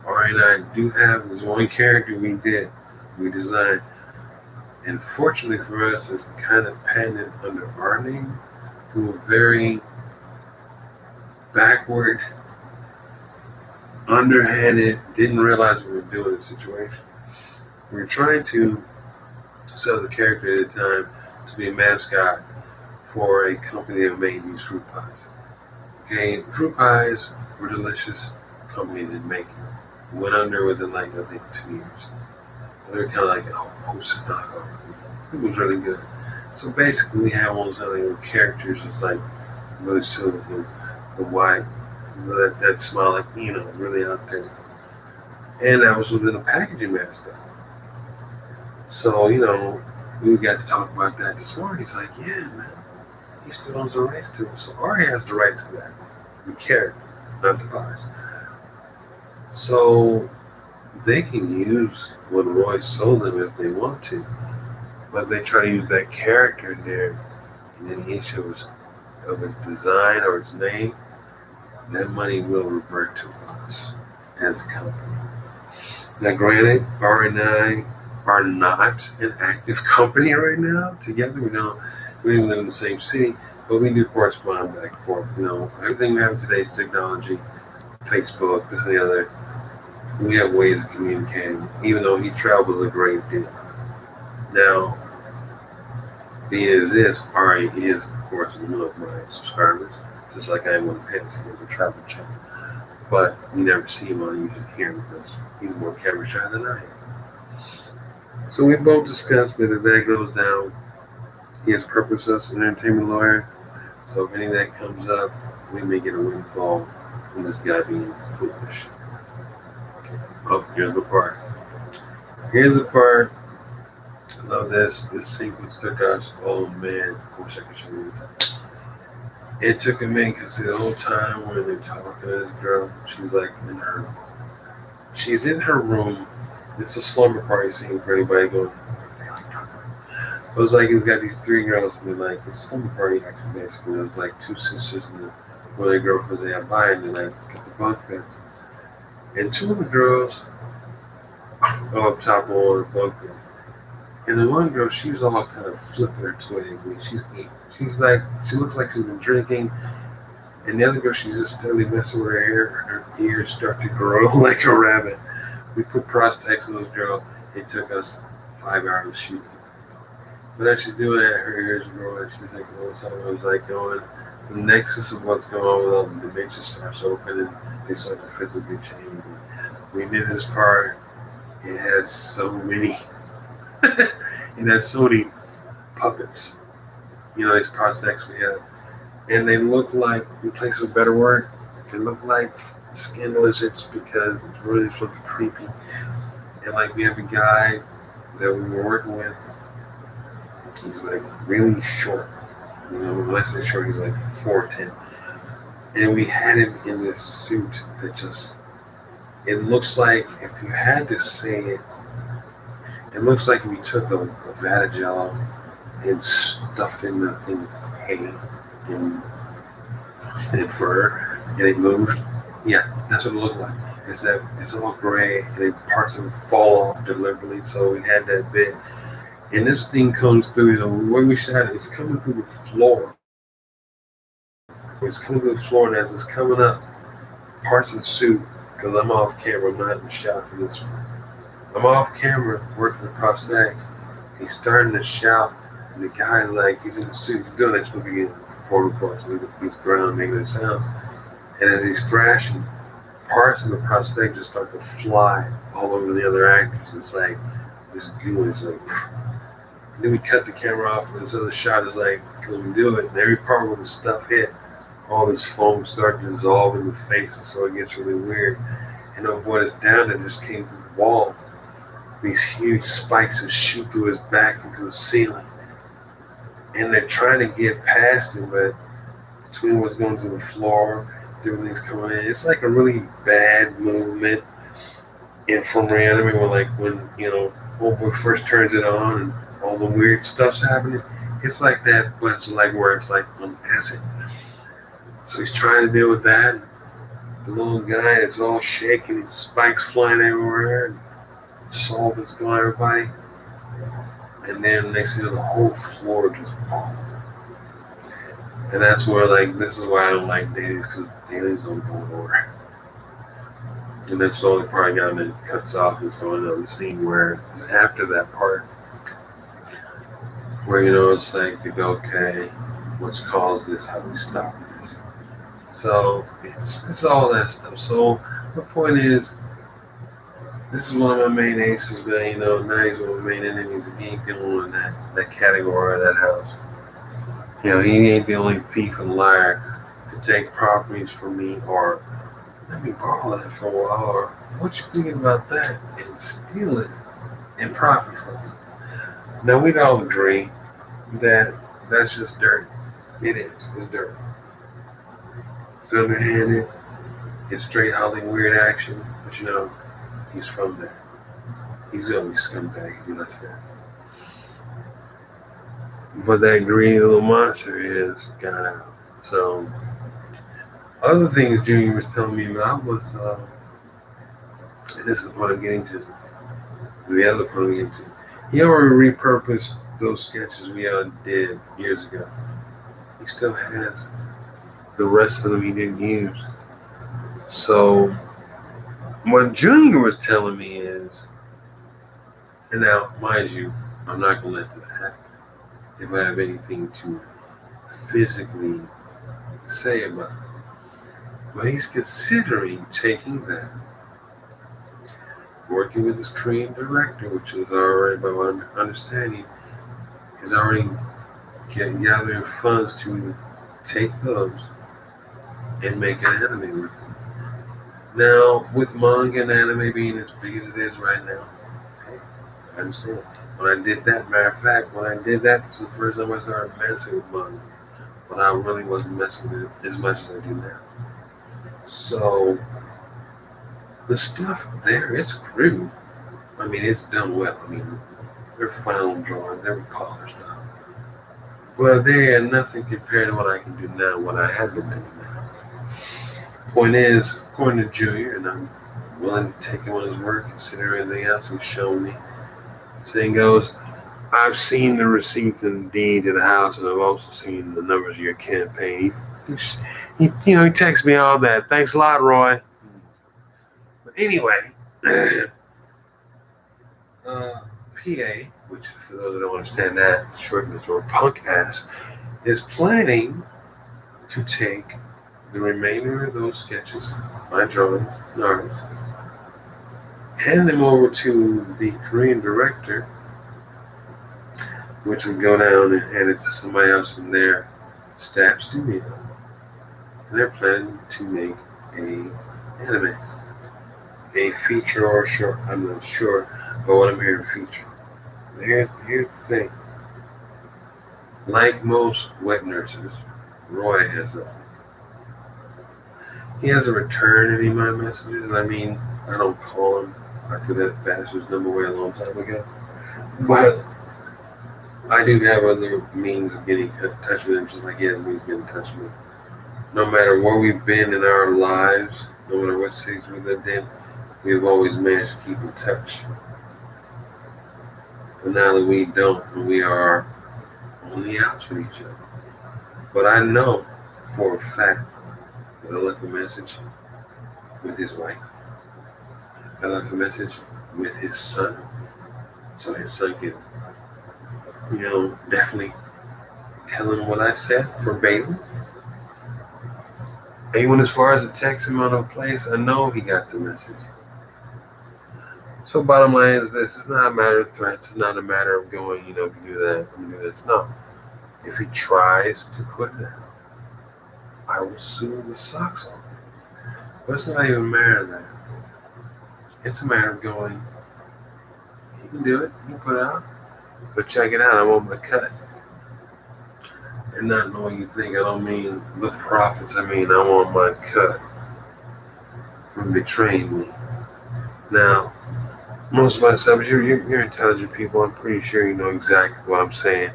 Ari and I do have this one character we designed. And fortunately for us, it's kind of patented under our name through a very backward, underhanded, didn't realize we were doing the situation. We were trying to sell the character at the time to be a mascot for a company that made these fruit pies. Okay, fruit pies were delicious. The company didn't make it. Went under within I think 2 years. They were kind of like a hostess knockoff. It was really good. So basically, we had one of those little characters that's really silly with the white, that smile, really out there. And I was within a packaging mascot. So, we got to talk about that this morning. He's like, yeah, man, he still owns the rights to it. So Ari has the rights to that. The character, not the pies. So they can use what Roy sold them if they want to. But if they try to use that character in there in any issue of its design or its name, that money will revert to us as a company. Now, granted, R and I are not an active company right now. Together, we don't live in the same city, but we do correspond back and forth. Everything we have in today's technology, Facebook, this and the other, we have ways of communicating, even though he travels a great deal. Now, being as this, Ari is, of course, one of my subscribers, just like I am with Pitts. He's a travel channel. But you never see him on, you just hear him because he's more camera shy than I am. So we both discussed that if that goes down, he has purposed us an entertainment lawyer. So if any of that comes up, we may get a windfall from this guy being foolish. Oh, here's the part. I love this. This sequence took us. Oh man, I wish I could show you this. It took a minute because the whole time when they're talking to this girl, she's in her room. It's a slumber party scene for anybody going. It was it's got these three girls and it's a slumber party actually basically. It was two sisters and one of their girlfriends they had by and they get the bunk beds. And two of the girls go up top on the bunk beds. And the one girl, she's all kind of flipping her twig. She looks like she's been drinking. And the other girl, she's just steadily messing with her hair. Her ears start to grow like a rabbit. We put prosthetics on those girls. It took us 5 hours shooting. But as she's doing that, her ears are growing. She's I was going. The nexus of what's going on with all the dimensions starts open and they start to physically change. We did this part. It has so many. It has so many puppets. These prosthetics we have. And they look like, in place of a better word, they look like scandalous because it's really supposed to be creepy. And we have a guy that we were working with. He's really short. When I say short, he's 4'10". And we had him in this suit that it looks like, if you had to say it, it looks like we took a vat of Jello and stuffed in hay and fur, and it moved. Yeah, that's what it looked like. Is that it's all gray and it parts of it fall off deliberately. So we had that bit, and this thing comes through. The way we shot it, it's coming through the floor. It's coming through the floor, and as it's coming up, parts of the suit. Because I'm off camera, I'm not in the shot for this one. I'm off camera working the prosthetics. He's starting to shout, and the guy's like, he's in the suit. He's doing this movie again before we cross. He's ground making the sounds, and as he's thrashing, parts of the prosthetic just start to fly all over the other actors. It's like this goo is like. And then we cut the camera off, and this other shot is like, because we do it, and every part where the stuff hit, all this foam starts to dissolve in the face, and so it gets really weird. And when it's down that just came through the wall, these huge spikes just shoot through his back into the ceiling. And they're trying to get past him, but between what's going through the floor, everything's coming in. It's like a really bad movement. And from Reanimate, when Homeboy first turns it on and all the weird stuff's happening, it's like that, but it's like where it's like on acid. So he's trying to deal with that. The little guy is all shaking, spikes flying everywhere, and solvents going everybody. And then next thing you know, the whole floor just falls. And that's where, this is why I don't like dailies, because dailies don't go nowhere. And that's the only part I got, and it cuts off. It's going on the scene where it's after that part, where, it's like, they go, okay, what's caused this? How do we stop this? So it's all that stuff. So the point is, this is one of my main aces, but now he's one of my main enemies, and he ain't the only one in that category or that house. He ain't the only thief and liar to take properties from me, or let me borrow that for a while, or what you thinking about that, and steal it and profit from it. Now we'd all agree that that's just dirt. It is. It's dirt. It's underhanded. It's straight Hollywood weird action, but he's from there. He's gonna be scumbag if he lets that. But that greedy little monster is got out. So other things Junior was telling me about was and this is what I'm getting to. The other part I'm getting to. He already repurposed those sketches we did years ago. He still has the rest of them he didn't use. So what Junior was telling me is, and now, mind you, I'm not going to let this happen if I have anything to physically say about it. But he's considering taking that, working with his Korean director, which is already, by my understanding, is already gathering funds to take those and make an anime with them. Now, with manga and anime being as big as it is right now, hey, I understand. When I did that, matter of fact, this is the first time I started messing with manga. But I really wasn't messing with it as much as I do now. So, the stuff there, it's crude. I mean, it's done well. I mean, they're final drawings, they're polished up. But they are nothing compared to what I can do now, what I have been doing now. Point is, according to Junior, and I'm willing to take him on his word, consider everything else he's shown me. Saying goes, I've seen the receipts and deed to the house, and I've also seen the numbers of your campaign. He texts me all that. Thanks a lot, Roy. But anyway, PA, which for those that don't understand that, shortness or punk ass, is planning to take the remainder of those sketches, my drawings, and artists, hand them over to the Korean director, which would go down and hand it to somebody else in their staff studio. And they're planning to make an anime, a feature or a short. I'm not sure, but what I'm hearing, feature. Here's the thing. Like most wet nurses, Roy he hasn't returned any of my messages. I mean, I don't call him. I threw that bastard's number away a long time ago. But I do have other means of getting in touch with him, just like he has means of getting in touch with me. No matter where we've been in our lives, No matter what cities we lived in, we have always managed to keep in touch. But now that we don't, we are on the outs with each other. But I know for a fact that I left a message with his wife. I left a message with his son. So his son can, definitely tell him what I said verbatim. Even as far as the text him out of place, I know he got the message. So bottom line is this: it's not a matter of threats. It's not a matter of going, if you do that, I'm gonna do this. No. If he tries to put it out, I will sue the socks off him. But it's not even a matter of that. It's a matter of going, you can do it, you can put it out. But check it out, I want my cut. And not knowing you think, I don't mean the profits, I mean I want my cut from betraying me. Now, most of my subs, you're intelligent people. I'm pretty sure you know exactly what I'm saying.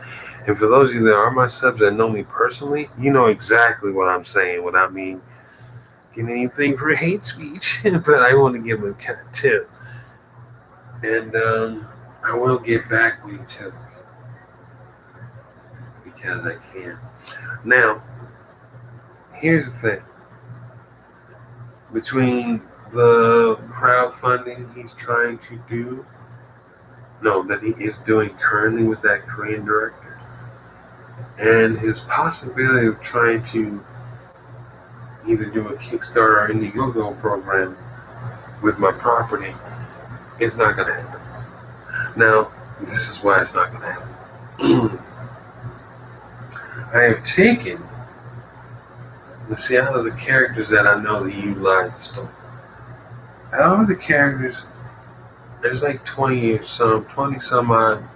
And for those of you that are my subs that know me personally, you know exactly what I'm saying without me getting anything for hate speech. But I want to give them a cut too. And I will get back with you too. Because I can. Now, here's the thing. Between the crowdfunding he's trying to do, that he is doing currently with that Korean director, and his possibility of trying to either do a Kickstarter or Indiegogo program with my property, it's not going to happen. Now, this is why it's not going to happen. I have taken, out of the characters that I know that he utilized the story, out of the characters, there's like 20 some odd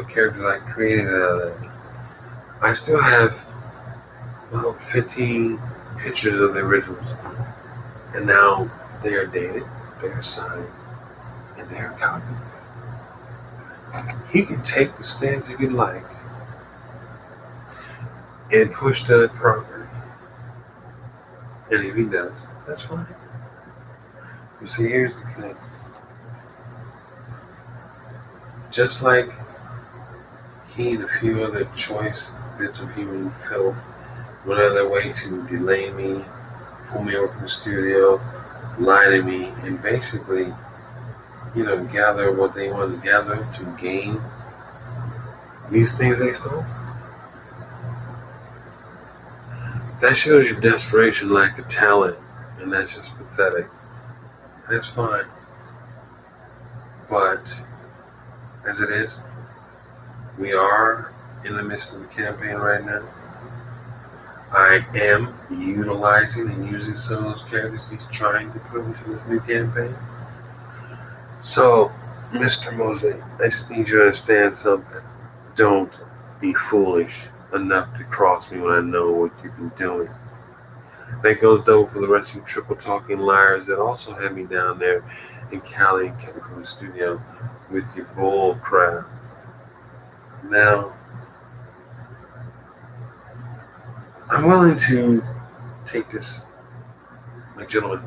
characters I created out of that. I still have about 15 pictures of the originals. And now they are dated, they are signed, and they are copied. He can take the stance if he'd like and push that property. And if he does, that's fine. You see, here's the thing. Just like he and a few other choice bits of human filth went out of their way to delay me, pull me over from the studio, lie to me, and basically, gather what they wanted to gather to gain these things they stole. That shows your desperation, lack of talent, and that's just pathetic. That's fine. But, as it is, we are in the midst of a campaign right now. I am utilizing and using some of those characters he's trying to put into this new campaign. So, Mr. Mosaic, I just need you to understand something. Don't be foolish enough to cross me when I know what you've been doing. That goes though for the rest of you triple talking liars that also had me down there in Cali and kept me from the studio with your bull crap. Now, I'm willing to take this, my gentleman,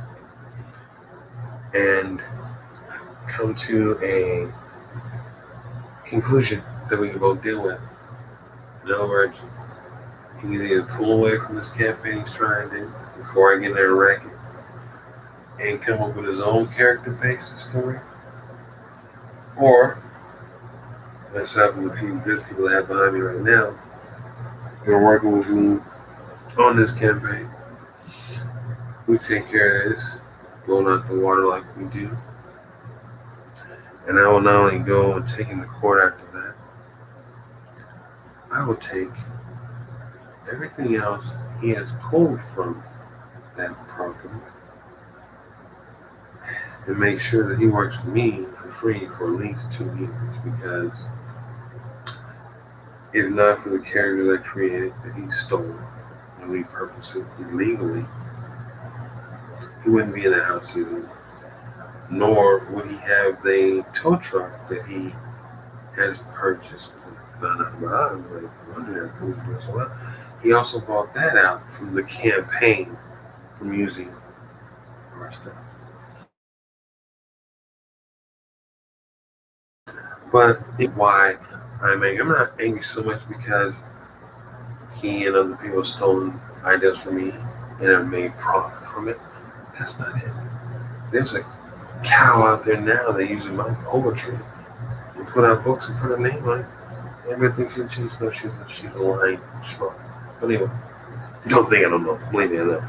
and come to a conclusion that we can both deal with. In other words, he can either pull away from this campaign he's trying to before I get there and wreck it and come up with his own character-based story, or myself and a few good people I have behind me right now who are working with me on this campaign. We take care of this, blowing out the water like we do. And I will not only go and take him to court after that, I will take everything else he has pulled from that property and make sure that he works with me for free for at least 2 years, because if not for the characters I created that he stole and repurposed it illegally, he wouldn't be in the house either, nor would he have the tow truck that he has purchased. Found out about. I was like, wondering if things were so well. He also bought that out from the campaign from using our stuff. But why I'm angry. I'm not angry so much because he and other people stole ideas from me and have made profit from it. That's not it. There's a cow out there now that uses my poetry and put out books and put her name on it. Everybody thinks she's a lying schmuck. But anyway, don't think I don't know. Believe me, I know.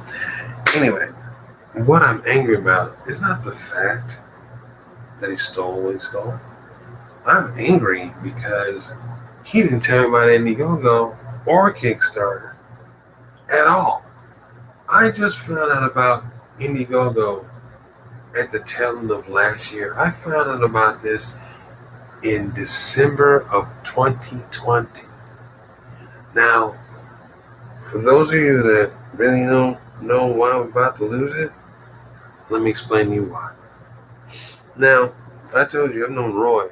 Anyway, what I'm angry about is not the fact that he stole what he stole. I'm angry because he didn't tell me about Indiegogo or Kickstarter at all. I just found out about Indiegogo at the tail end of last year. I found out about this in December of 2020. Now, for those of you that really don't know why I'm about to lose it, let me explain to you why. Now, I told you I've known Roy.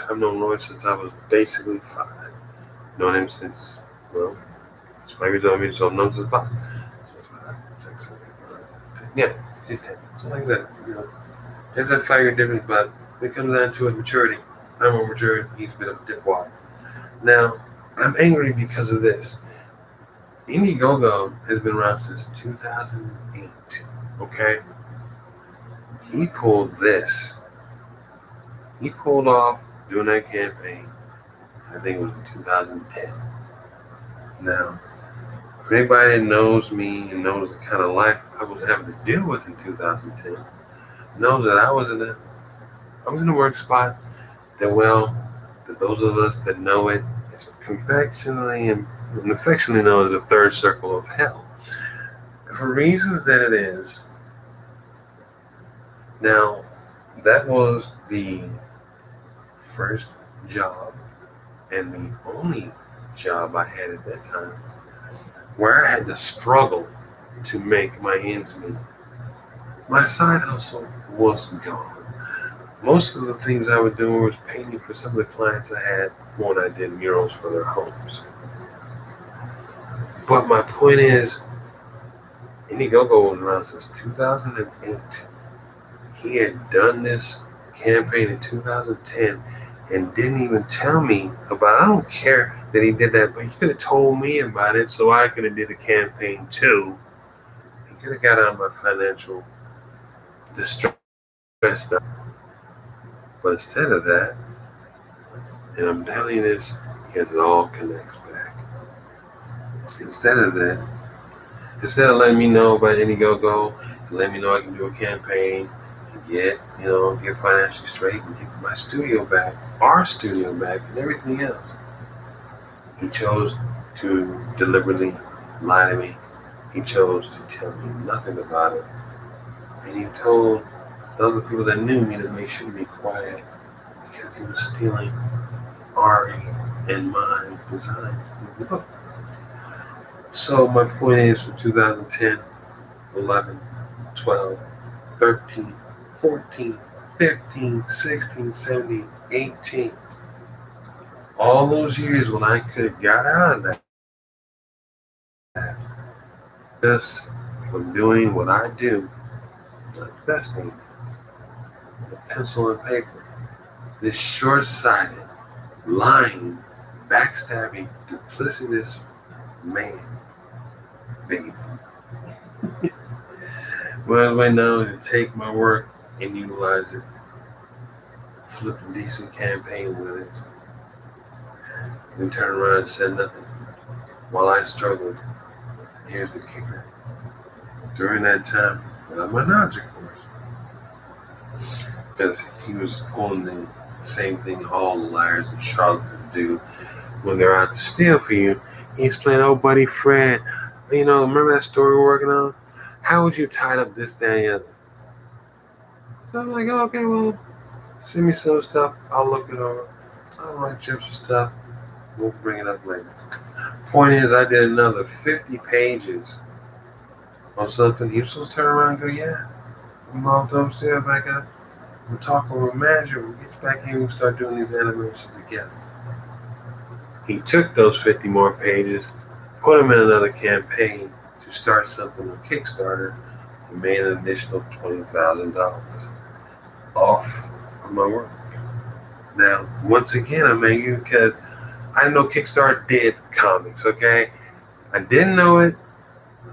I've known Roy since I was basically 5. Known him since, well, it's 5 years old, so I've known since 5. Yeah, just 10. Something like that. You know, there's that 5-year difference, but when it comes down to it, maturity. I'm more mature, he's been a dipwad. Now, I'm angry because of this. Indiegogo has been around since 2008. Okay? He pulled this. He pulled off doing that campaign. I think it was in 2010. Now, for anybody that knows me and knows the kind of life I was having to deal with in 2010, knows that I was in a work spot that, well, for those of us that know it, it's affectionately known as the third circle of hell. For reasons that it is. Now, that was the first job and the only job I had at that time where I had to struggle to make my ends meet. My side hustle was gone. Most of the things I was doing was painting for some of the clients I had when I did murals for their homes. But my point is, Indiegogo was around since 2008. He had done this campaign in 2010 and didn't even tell me about it. I don't care that he did that, but he could have told me about it so I could have did a campaign too. He could have got out of my financial distress. But instead of that, and I'm telling you this because it all connects back. Instead of that, instead of letting me know about Indiegogo, letting me know I can do a campaign, get financially straight and get my studio back, our studio back, and everything else. He chose to deliberately lie to me. He chose to tell me nothing about it. And he told the other people that knew me to make sure to be quiet because he was stealing Ari and my designs in the book. So my point is from 2010, 11, 12, 13, 14, 15, 16, 17, 18. All those years when I could have got out of that just from doing what I do, not investing, with pencil and paper. This short-sighted, lying, backstabbing, duplicitous man, baby. Well, right now to take my work and utilize it, flip a decent campaign with it, and turn around and say nothing. While I struggled, here's the kicker. During that time, without my knowledge, of course, because he was pulling the same thing all the liars and charlatans do when they're out to steal for you. He's playing, oh, buddy Fred, remember that story we're working on? How would you tie up this, that, and the other? So I'm like, oh, okay, well, send me some stuff. I'll look it over. I'll write you up some stuff. We'll bring it up later. Point is, I did another 50 pages on something. He was supposed to turn around and go, yeah, I'm all upstairs back up. We'll talk with my manager. We'll get back here and we'll start doing these animations together. He took those 50 more pages, put them in another campaign to start something on Kickstarter, and made an additional $20,000 off of my work. Now, once again, I'm angry because I didn't know Kickstarter did comics, okay? I didn't know it.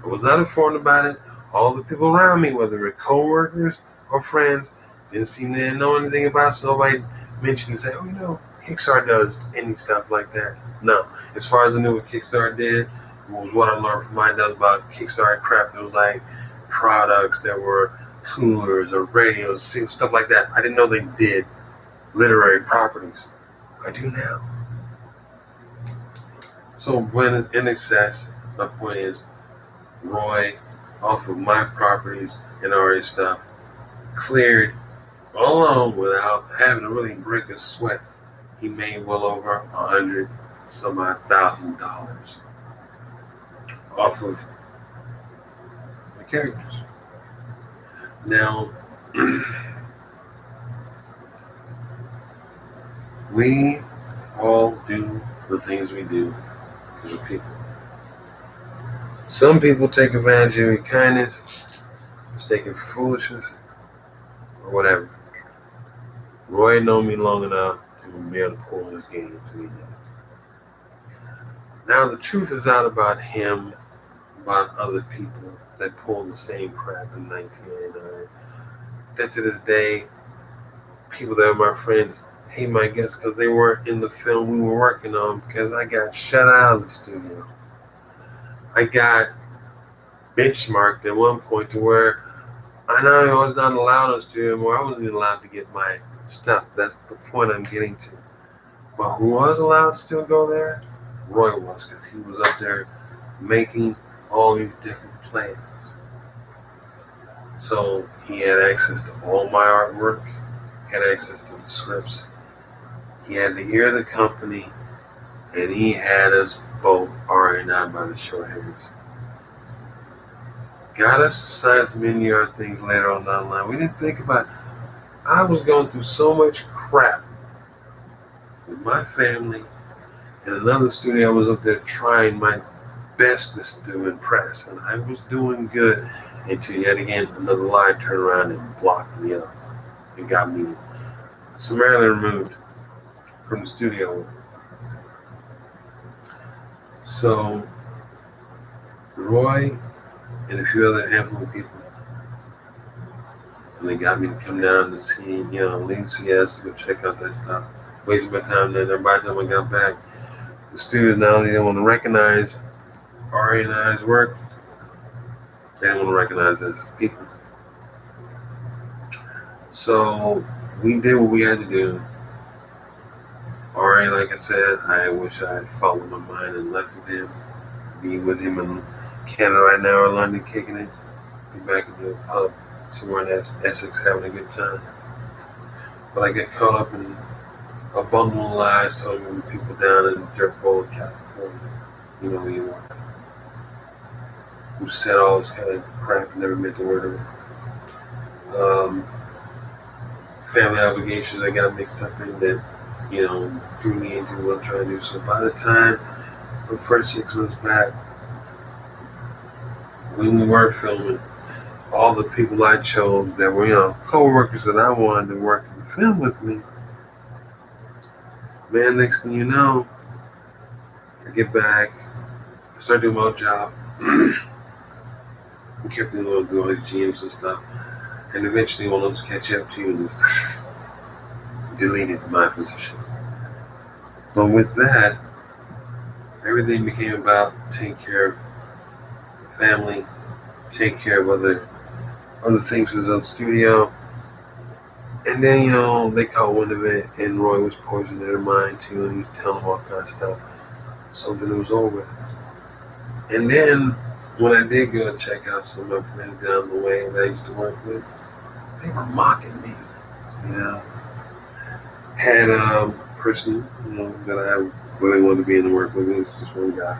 I was not informed about it. All the people around me, whether they're co-workers or friends, didn't seem to know anything about it, so nobody mentioned and say, oh, Kickstarter does any stuff like that. No. As far as I knew what Kickstarter did, was what I learned from my notes about Kickstarter crap. It was like products that were coolers or radios, stuff like that. I didn't know they did literary properties. I do now. So when in excess, my point is, Roy, off of my properties and already stuff, cleared all alone without having to really break a sweat. He made well over $100,000 off of the characters. Now, we all do the things we do as a people. Some people take advantage of your kindness, mistaken for foolishness, or whatever. Roy known me long enough to be able to pull his game to me. Now the truth is out about him, about other people that pulled the same crap in 1989. That to this day, people that are my friends hate my guests because they weren't in the film we were working on because I got shut out of the studio. I got benchmarked at one point to where I was not allowed in the studio anymore. I wasn't even allowed to get my stuff. That's the point I'm getting to. But who was allowed to still go there? Roy was, because he was up there making all these different plans. So he had access to all my artwork, he had access to the scripts, he had the ear of the company, and he had us both already not by the short hairs. Got us to sign some many other things later on down the line. We didn't think about it. I was going through so much crap with my family. In another studio, I was up there trying my best to impress, and I was doing good until yet again another lie turned around and blocked me up and got me summarily removed from the studio. So Roy and a few other handful of people, and they got me to come down to see, leave CS to go check out that stuff. Wasted my time there. By the time I got back, the studios not only didn't want to recognize Ari and I's work, they didn't want to recognize us as people. So we did what we had to do. Ari, like I said, I wish I had followed my mind and left with him. Be with him in Canada right now or London kicking it. Be back in the pub somewhere in Essex having a good time. But I get caught up in a bundle of lies told me with people down in Dirt Bowl, California. You know who you are. Who said all this kind of crap and never meant the word of it. Family obligations I got mixed up in that, threw me into what I'm trying to do. So by the time the first 6 months back, when we were filming, all the people I chose that were, co-workers that I wanted to work in the film with me, man, next thing you know, I get back, start doing my job, and kept doing all these GMs and stuff, and eventually one of them catch up to you and just deleted my position. But with that, everything became about taking care of the family, taking care of other things with the studio. And then, they caught wind of it, and Roy was poisoning their mind too, and he was telling them all kinds of stuff. So then it was over. And then, when I did go and check out some of my friends down the way that I used to work with, they were mocking me, Had a person, that I really wanted to be in the work with. It was just one guy.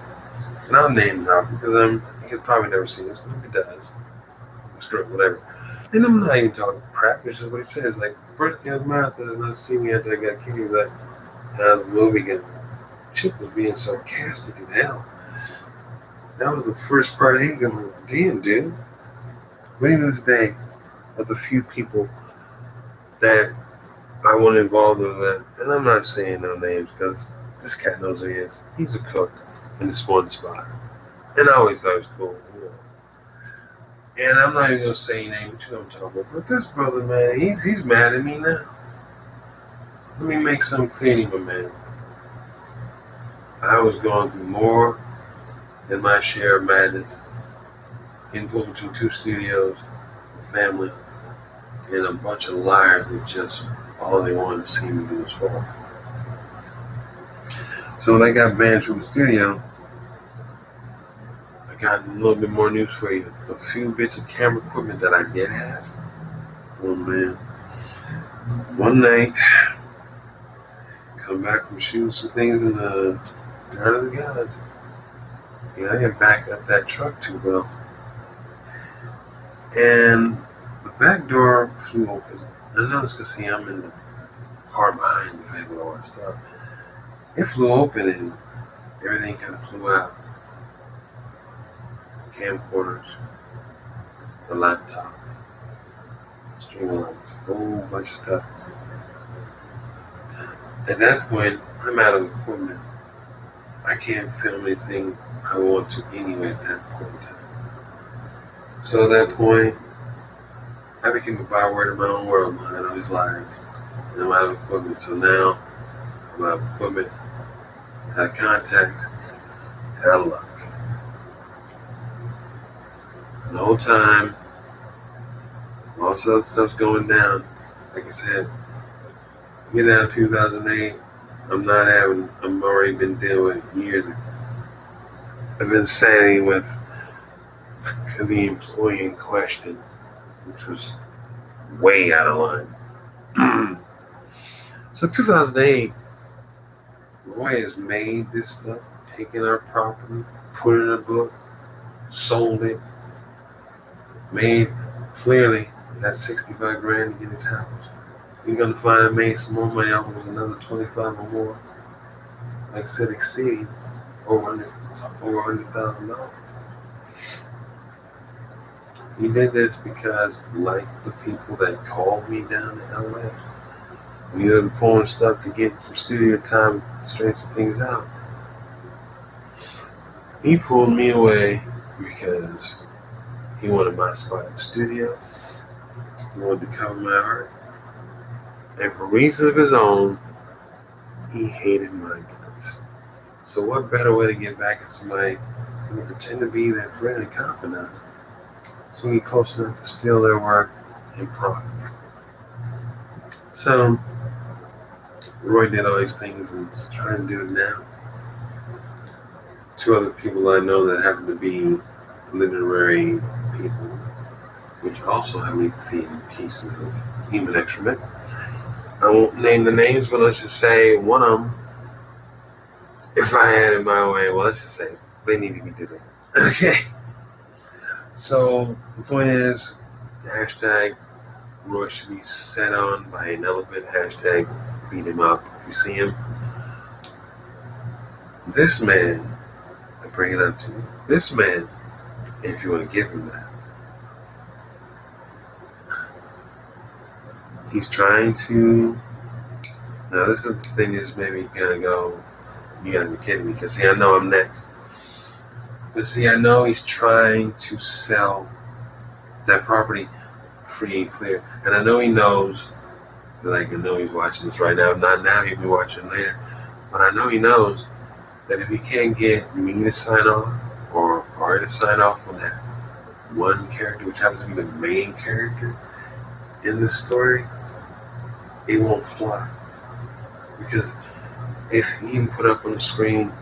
And I'll name drop because he's probably never seen this. If he does, screw it, whatever. And I'm not even talking crap. It's just what he says. Like, first thing out of my mouth, and I see me after I got kicked. He's like, how's the movie? And Chip was being sarcastic as hell. That was the first part. He going, damn, dude. But even this day, of the few people that I want involved in that, and I'm not saying no names because this cat knows who he is. He's a cook in this one spot. And I always thought it was cool. And I'm not even gonna say your name, but you know what I'm talking about. But this brother, man, he's mad at me now. Let me make something clear to you, man. I was going through more than my share of madness in put between two studios, a family, and a bunch of liars that just all they wanted to see me do was fall. So when I got banned from the studio, I got a little bit more news for you. The few bits of camera equipment that I did have. Oh man. One night, come back from shooting some things in the Garden of the Gods. I didn't back up that truck too well. And the back door flew open. And I was gonna see I'm in the car behind the thing with all that stuff. It flew open and everything kind of flew out. Camcorders, the laptop, string lights, a whole bunch of stuff. At that point, I'm out of equipment. I can't film anything I want to anyway at that point in time. So at that point, I became a byword in my own world, man. I was lying. And I'm out of equipment. So now, I'm out of equipment, out of contact, out of luck. And the whole time, all this other stuff's going down. Like I said, get out 2008, I'm already been dealing with years of insanity with the employee in question, which was way out of line. So 2008, Roy has made this stuff, taken our property, put it in a book, sold it, made clearly that 65 grand to get his house. He's gonna find I made some more money off of another 25 or more. Like I said, exceeding over $100,000. He did this because, like the people that called me down to LA, we were pulling stuff to get some studio time, straighten some things out. He pulled me away because he wanted my spot in the studio. He wanted to cover my art. And for reasons of his own, he hated my guts. So what better way to get back at somebody who would pretend to be their friend and confidant, so we get close enough to steal their work and profit. So Roy did all these things and is trying to do it now. Two other people I know that happen to be literary people, which also have me feeding pieces of human excrement. I won't name the names, but let's just say one of them, if I had it my way, well, let's just say they need to be doing. Okay. So the point is, the hashtag Roy should be set on by an elephant. Hashtag beat him up if you see him. This man, I bring it up to you. This man, if you want to give him that, he's trying to. Now this is the thing that just made me kind of go, you gotta be kidding me, because see, I know I'm next. But see, I know he's trying to sell that property free and clear. And I know he knows, like I know he's watching this right now. Not now, he'll be watching later. But I know he knows that if he can't get me to sign off, or Ari to sign off on that one character, which happens to be the main character in the story, it won't fly. Because if he even put up on the screen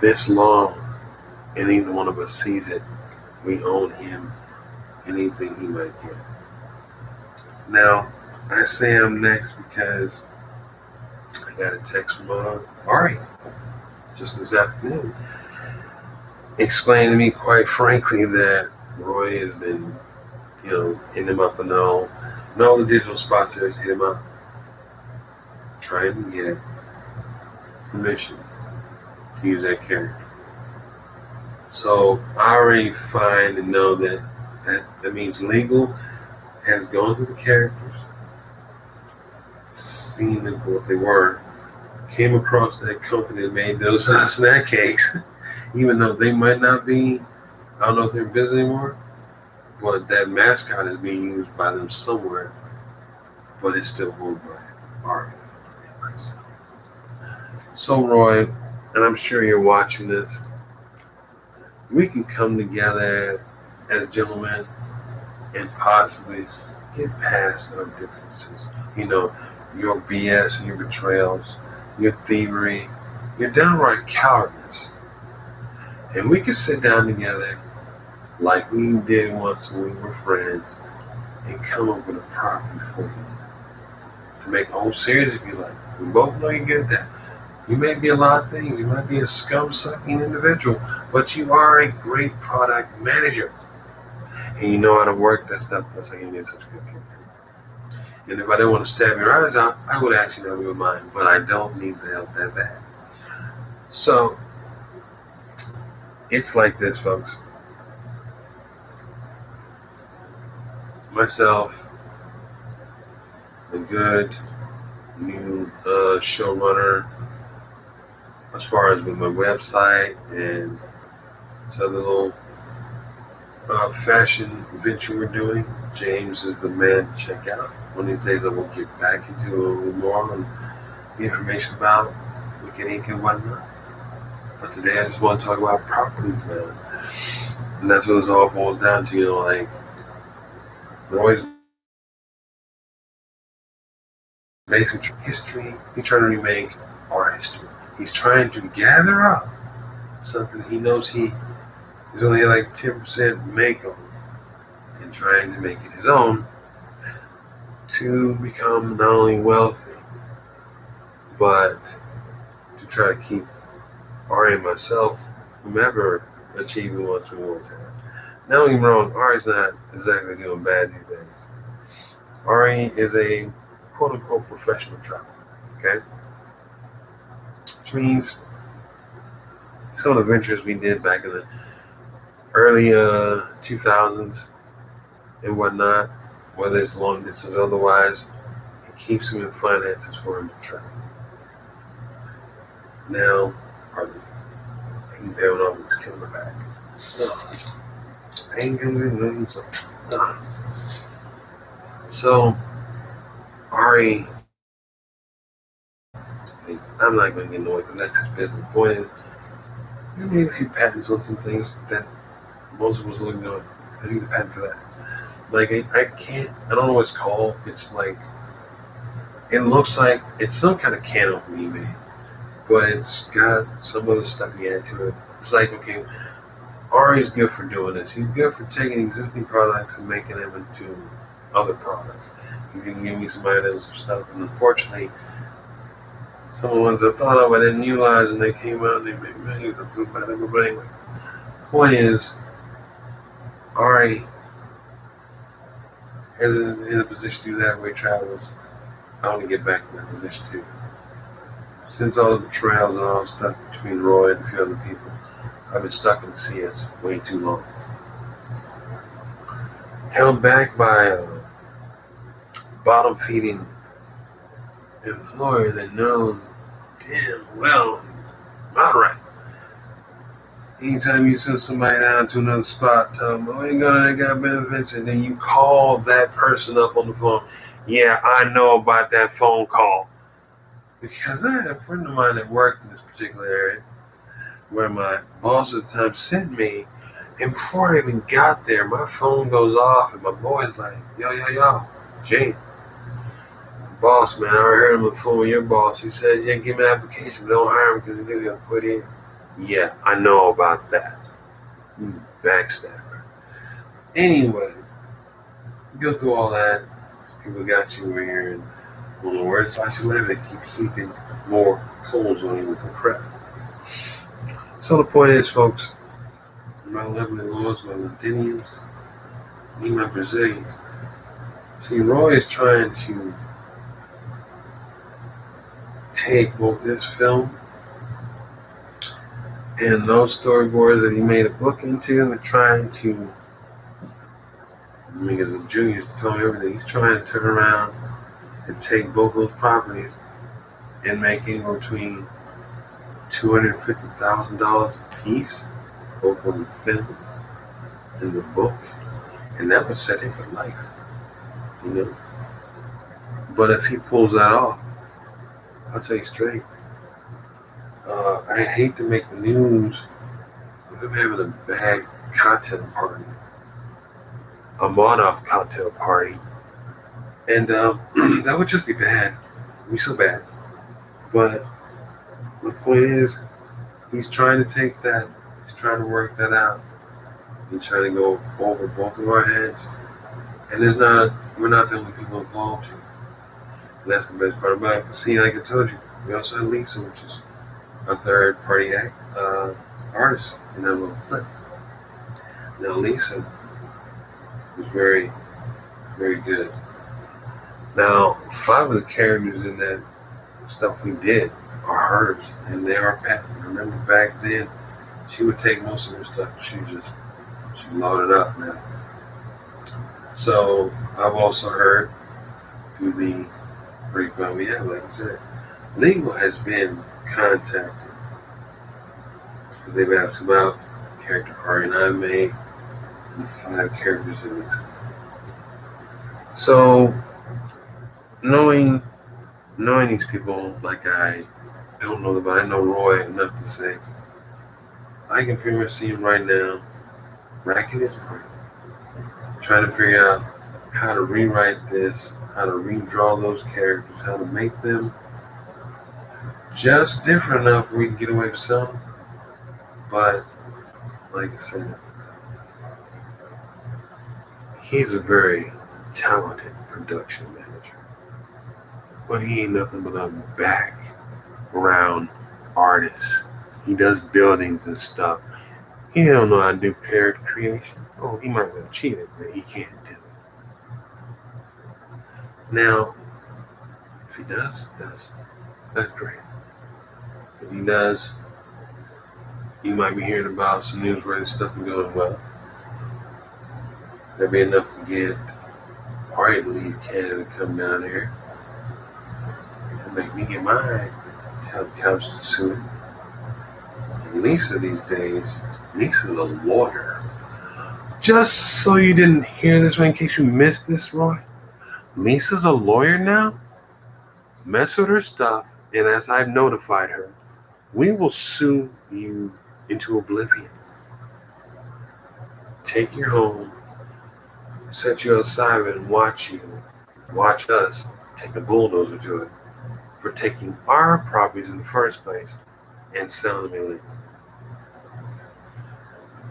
this long and neither one of us sees it, we own him anything he might get. Now, I say I'm next because I got a text from Ari just this afternoon explaining to me quite frankly that Roy has been, hitting him up and all the digital spots there hit him up trying to get permission to use that character. So I already find and know that That means legal has gone through the characters, seen them for what they were, came across that company that made those snack cakes, even though they might not be, I don't know if they're in business anymore, but that mascot is being used by them somewhere, but it's still owned by Ari and myself. So, Roy, and I'm sure you're watching this, we can come together as gentlemen and possibly get past our differences. You know, your BS and your betrayals, your thievery, your downright cowardice. And we could sit down together like we did once when we were friends and come up with a property for you to make a whole series if you like. We both know you're good at that. You may be a lot of things. You might be a scum-sucking individual, but you are a great product manager. And you know how to work that stuff. That's how you get such a good kicker. And if I didn't want to stab your eyes out, I would actually know you were mine. But I don't need the help that bad. So, it's like this, folks. Myself, a good new showrunner, as far as with my website and this other little fashion venture we're doing. James is the man to check out. One of these days I will get back into a little more on the information about Wicked Ink and whatnot. But today I just want to talk about properties, man. And that's what it all boils down to, like Roy's basically history. He's trying to remake our history. He's trying to gather up something he knows he's only like 10% make of, and trying to make it his own to become not only wealthy, but to try to keep Ari and myself from ever achieving what we want to have. Now, don't get me wrong, Ari's not exactly doing bad these days. Ari is a quote-unquote professional traveler, okay? Which means some of the ventures we did back in the early 2000s and whatnot, whether it's long distance or otherwise, it keeps him in finances for him to travel. Now, are the paying off his killing back? Painkillers, so Ari, I'm not going to get annoyed because that's his business. The point is, he made a few patents on some things that most of us look good. I need a patent for that. Like, I don't know what it's called. It's like, it looks like it's some kind of can opener he made, but it's got some other stuff he added to it. It's like, okay, Ari's good for doing this. He's good for taking existing products and making them into other products. He's going to give me some items or stuff, and unfortunately, some of the ones I thought of I didn't utilize, and they came out and they made me feel better. But anyway, the point is, Ari is in a position to do that where he travels. I want to get back in that position too. Since all the betrayals and all the stuff between Roy and a few other people, I've been stuck in CS way too long. Held back by a bottom-feeding employer that knows damn well not right. Anytime you send somebody down to another spot, tell them, oh, ain't gonna got benefits, and then you call that person up on the phone. Yeah, I know about that phone call. Because I had a friend of mine that worked in this particular area where my boss at the time sent me, and before I even got there, my phone goes off, and my boy's like, yo, Jane, boss, man, I heard him on the phone with your boss. He says, yeah, give me an application, but don't hire him because he knew he'll quit here. Yeah, I know about that. You backstabber. Anyway, go through all that. People got you over here, and on the words, I should let it keep keeping more coals on you with the crap. So the point is, folks, my lovely laws, my Latinians, even my Brazilians. See, Roy is trying to take both this film and those storyboards that he made a book into, and trying to Because the juniors told me everything. He's trying to turn around and take both those properties and make anywhere between $250,000 a piece, both on the film and the book, and that would set him for life, you know. But if he pulls that off, I'll tell you straight, I hate to make the news of him having a bad cocktail party, a Molotov cocktail party, and that would just be bad. It'd be so bad. But the point is, he's trying to take that, he's trying to work that out. He's trying to go over both of our heads, and we're not the only people involved here. And that's the best part about it. See, like I told you, we also have Lisa, which is a third party artist in that little clip. Now, Lisa was very, very good. Now, 5 of the characters in that stuff we did are hers, and they are patent. Remember back then, she would take most of her stuff, she loaded up now. So, I've also heard through the grapevine we have, like I said, Legal has been contacted because they've asked about the character Ari and I made and the 5 characters in this. So, knowing these people like I don't know them, but I know Roy enough to say I can pretty much see him right now racking his brain, trying to figure out how to rewrite this, how to redraw those characters, how to make them just different enough where we can get away with some. But like I said, he's a very talented production manager, but he ain't nothing but a background artist. He does buildings and stuff. He don't know how to do character creation. Oh, he might have cheated, but he can't do it. Now, if he does, that's great. If he does, you might be hearing about some newsworthy stuff and going, well, that'd be enough to get Ari to leave Canada to come down here and make me get my couch suit. And Lisa these days, Lisa's a lawyer. Just so you didn't hear this one, in case you missed this, Roy, Lisa's a lawyer now. Mess with her stuff, and as I've notified her, we will sue you into oblivion. Take you home, set you outside and watch us take a bulldozer to it for taking our properties in the first place and selling them illegally.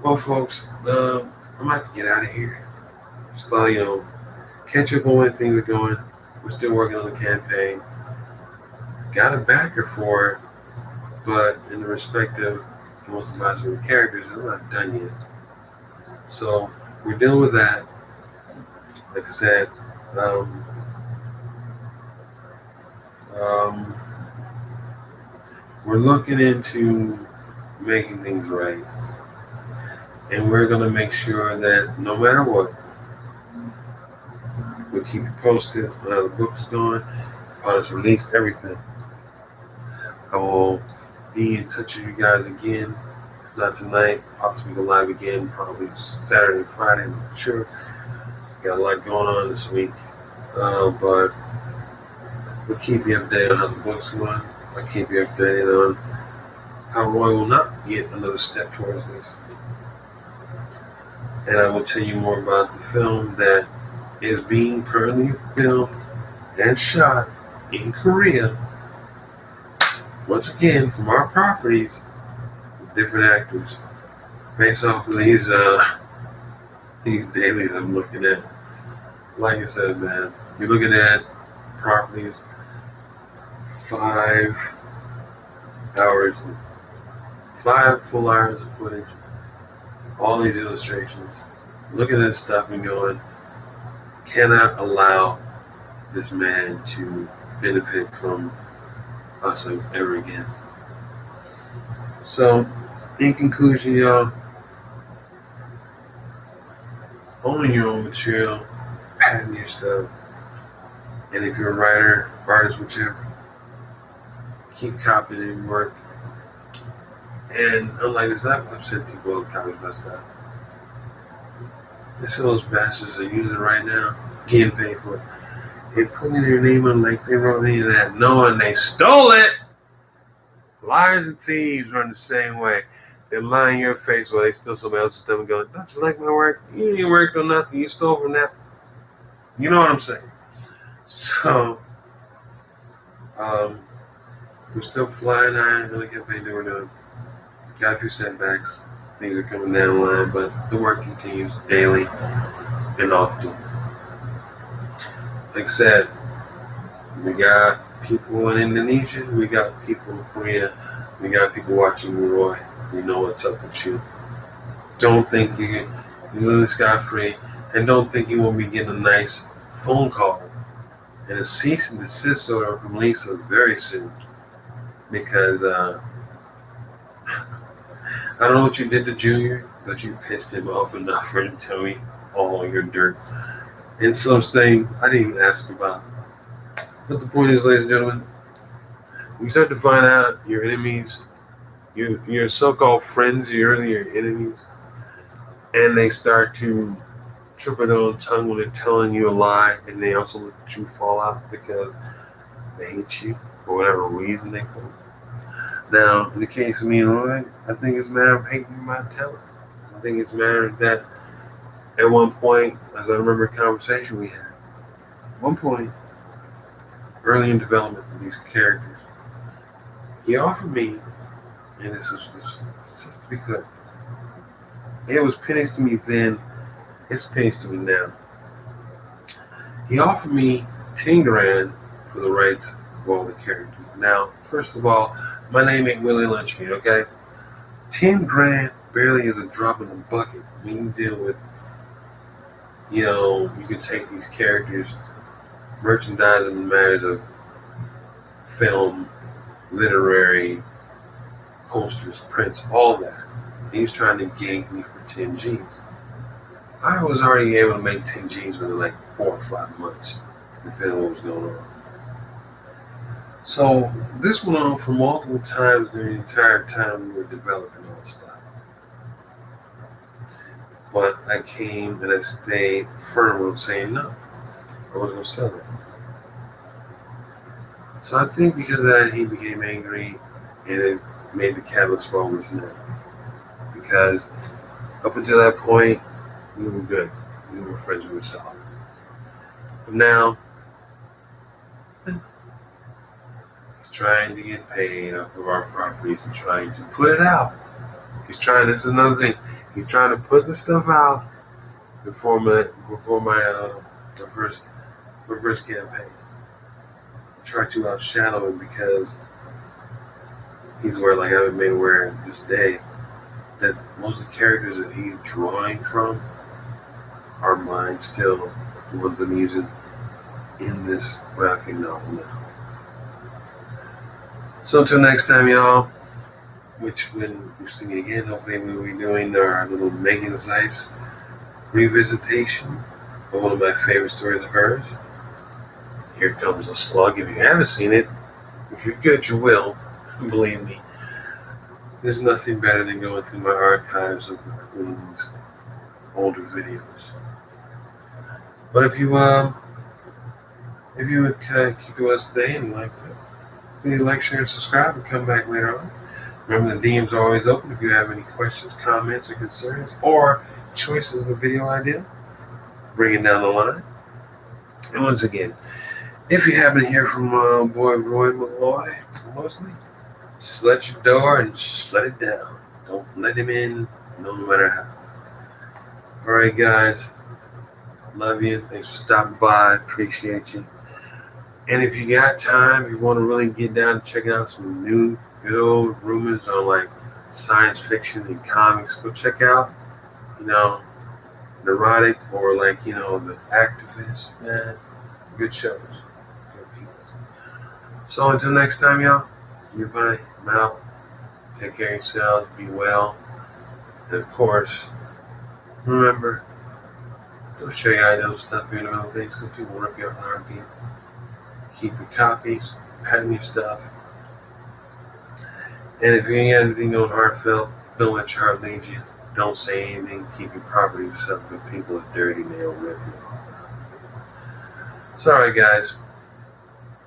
Well, folks, I'm going to have to get out of here. Just catch up on where things are going. We're still working on the campaign. Got a backer for it, but in the respective most advisory characters, I'm not done yet. So we're dealing with that. Like I said, we're looking into making things right, and we're going to make sure that no matter what, we'll keep you posted on how the book's going, how it's released, everything. I will be in touch with you guys again, not tonight, possibly go live again, probably Saturday, Friday, I'm not sure. Got a lot going on this week, but we'll keep you updated on how the book's going. I'll keep you updated on how Roy will not get another step towards this. And I will tell you more about the film that is being currently filmed and shot in Korea. Once again, from our properties, with different actors. Based off of these dailies I'm looking at. Like I said, man, you're looking at properties, 5 full hours of footage, all these illustrations, looking at stuff and going, cannot allow this man to benefit from us ever again. So, in conclusion, y'all, owning your own material, patenting your stuff, and if you're a writer, artist, whichever, keep copying your work. And unlike this, I've sent people who copy my stuff. And some of those bastards are using it right now, getting paid for it. They putting their name on like they wrote any of that, knowing they stole it. Liars and thieves run the same way. They lie in your face while they steal somebody else's stuff and go, "Don't you like my work? You didn't work on nothing. You stole from that." You know what I'm saying? So, we're still flying high. Really get paid what we're doing. Got a few setbacks. Things are coming down the line, but the work continues daily and often. Like I said, we got people in Indonesia, we got people in Korea, we got people watching Roy. We know what's up with you. Don't think you live scot-free, and don't think you won't be getting a nice phone call and a cease and desist order from Lisa very soon. Because I don't know what you did to Junior, but you pissed him off enough for him to tell me all your dirt. And some things I didn't even ask about. But the point is, ladies and gentlemen, you start to find out your enemies, your so-called friends, your earlier enemies, and they start to trip their own tongue when they're telling you a lie, and they also let you fall out because they hate you for whatever reason they come. Now, in the case of me and Roy, I think it's a matter of hating my talent. I think it's a matter that at one point, as I remember a conversation we had, at one point, early in development of these characters, he offered me, and this is just to be clear, it was pennies to me then, it's pennies to me now. He offered me 10 grand for the rights of all the characters. Now, first of all, my name ain't Willie Lunchmeat, okay? 10 grand barely is a drop in the bucket when you deal with, you can take these characters, merchandising in matters of film, literary, posters, prints, all that. And he's trying to gank me for 10 G's. I was already able to make 10 G's within like 4 or 5 months, depending on what was going on. So this went on for multiple times during the entire time we were developing all this stuff. But I came and I stayed firm on saying no. I wasn't going to sell it. So I think because of that, he became angry, and it made the catalyst for all this now. Because up until that point, we were good. We were friends, we were solid. But now, he's trying to get paid off of our properties and trying to put it out. This is another thing. He's trying to put the stuff out before my first campaign. Try to outshadow him because he's aware, like I've been made aware this day, that most of the characters that he's drawing from are mine still, the ones I'm using in this graphic novel now. So until next time, y'all, which when we're seeing again, hopefully we will be doing our little Megan Zeiss revisitation of one of my favorite stories of hers. Here Comes the Slug. If you haven't seen it, if you're good, you will. Believe me. There's nothing better than going through my archives of the Queen's older videos. But if you would keep with us today and please like, share, and subscribe, and come back later on. Remember, the DMs are always open. If you have any questions, comments, or concerns, or choices of a video idea, bring it down the line. And once again, if you happen to hear from boy Roy Malloy, mostly, just let your door and shut it down. Don't let him in, no matter how. Alright, guys. Love you. Thanks for stopping by. Appreciate you. And if you got time, you want to really get down and check out some new, good old rumors on like science fiction and comics, go check out, Neurotic or The Activist, man. Good shows. Good people. So until next time, y'all, goodbye. I'm out. Take care of yourselves. Be well. And of course, remember, They'll show you how to do stuff in the middle of things because people rip you up and argue. Keep your copies, patent your stuff. And if you ain't got anything on heartfelt, don't let your heart lead you. Don't say anything. Keep your property to yourself because people are dirty and they'll rip you. Sorry, guys.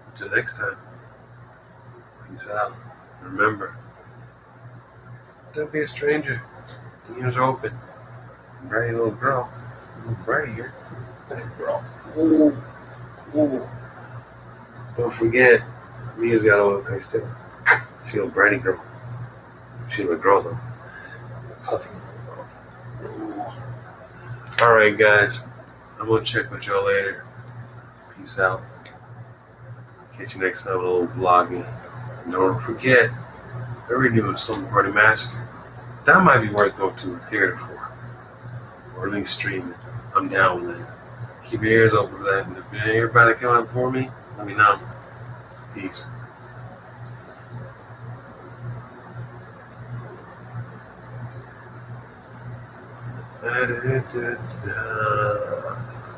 Until next time. Peace out. Remember, don't be a stranger. The ears are open. Bright little girl. Little bright here. Little girl. Ooh. Ooh. Don't forget, Mia's got oil face too. She's a bratty girl. She's a girl though. Puffy. Alright guys, I'm gonna check with y'all later. Peace out. Catch you next time with a little vlogging. And don't forget, we're doing Slumber Party Massacre. That might be worth going to a theater for. Or at least streaming. I'm down with that. Keep your ears open for that. And if everybody coming up for me, let me know. Peace. Da, da, da, da.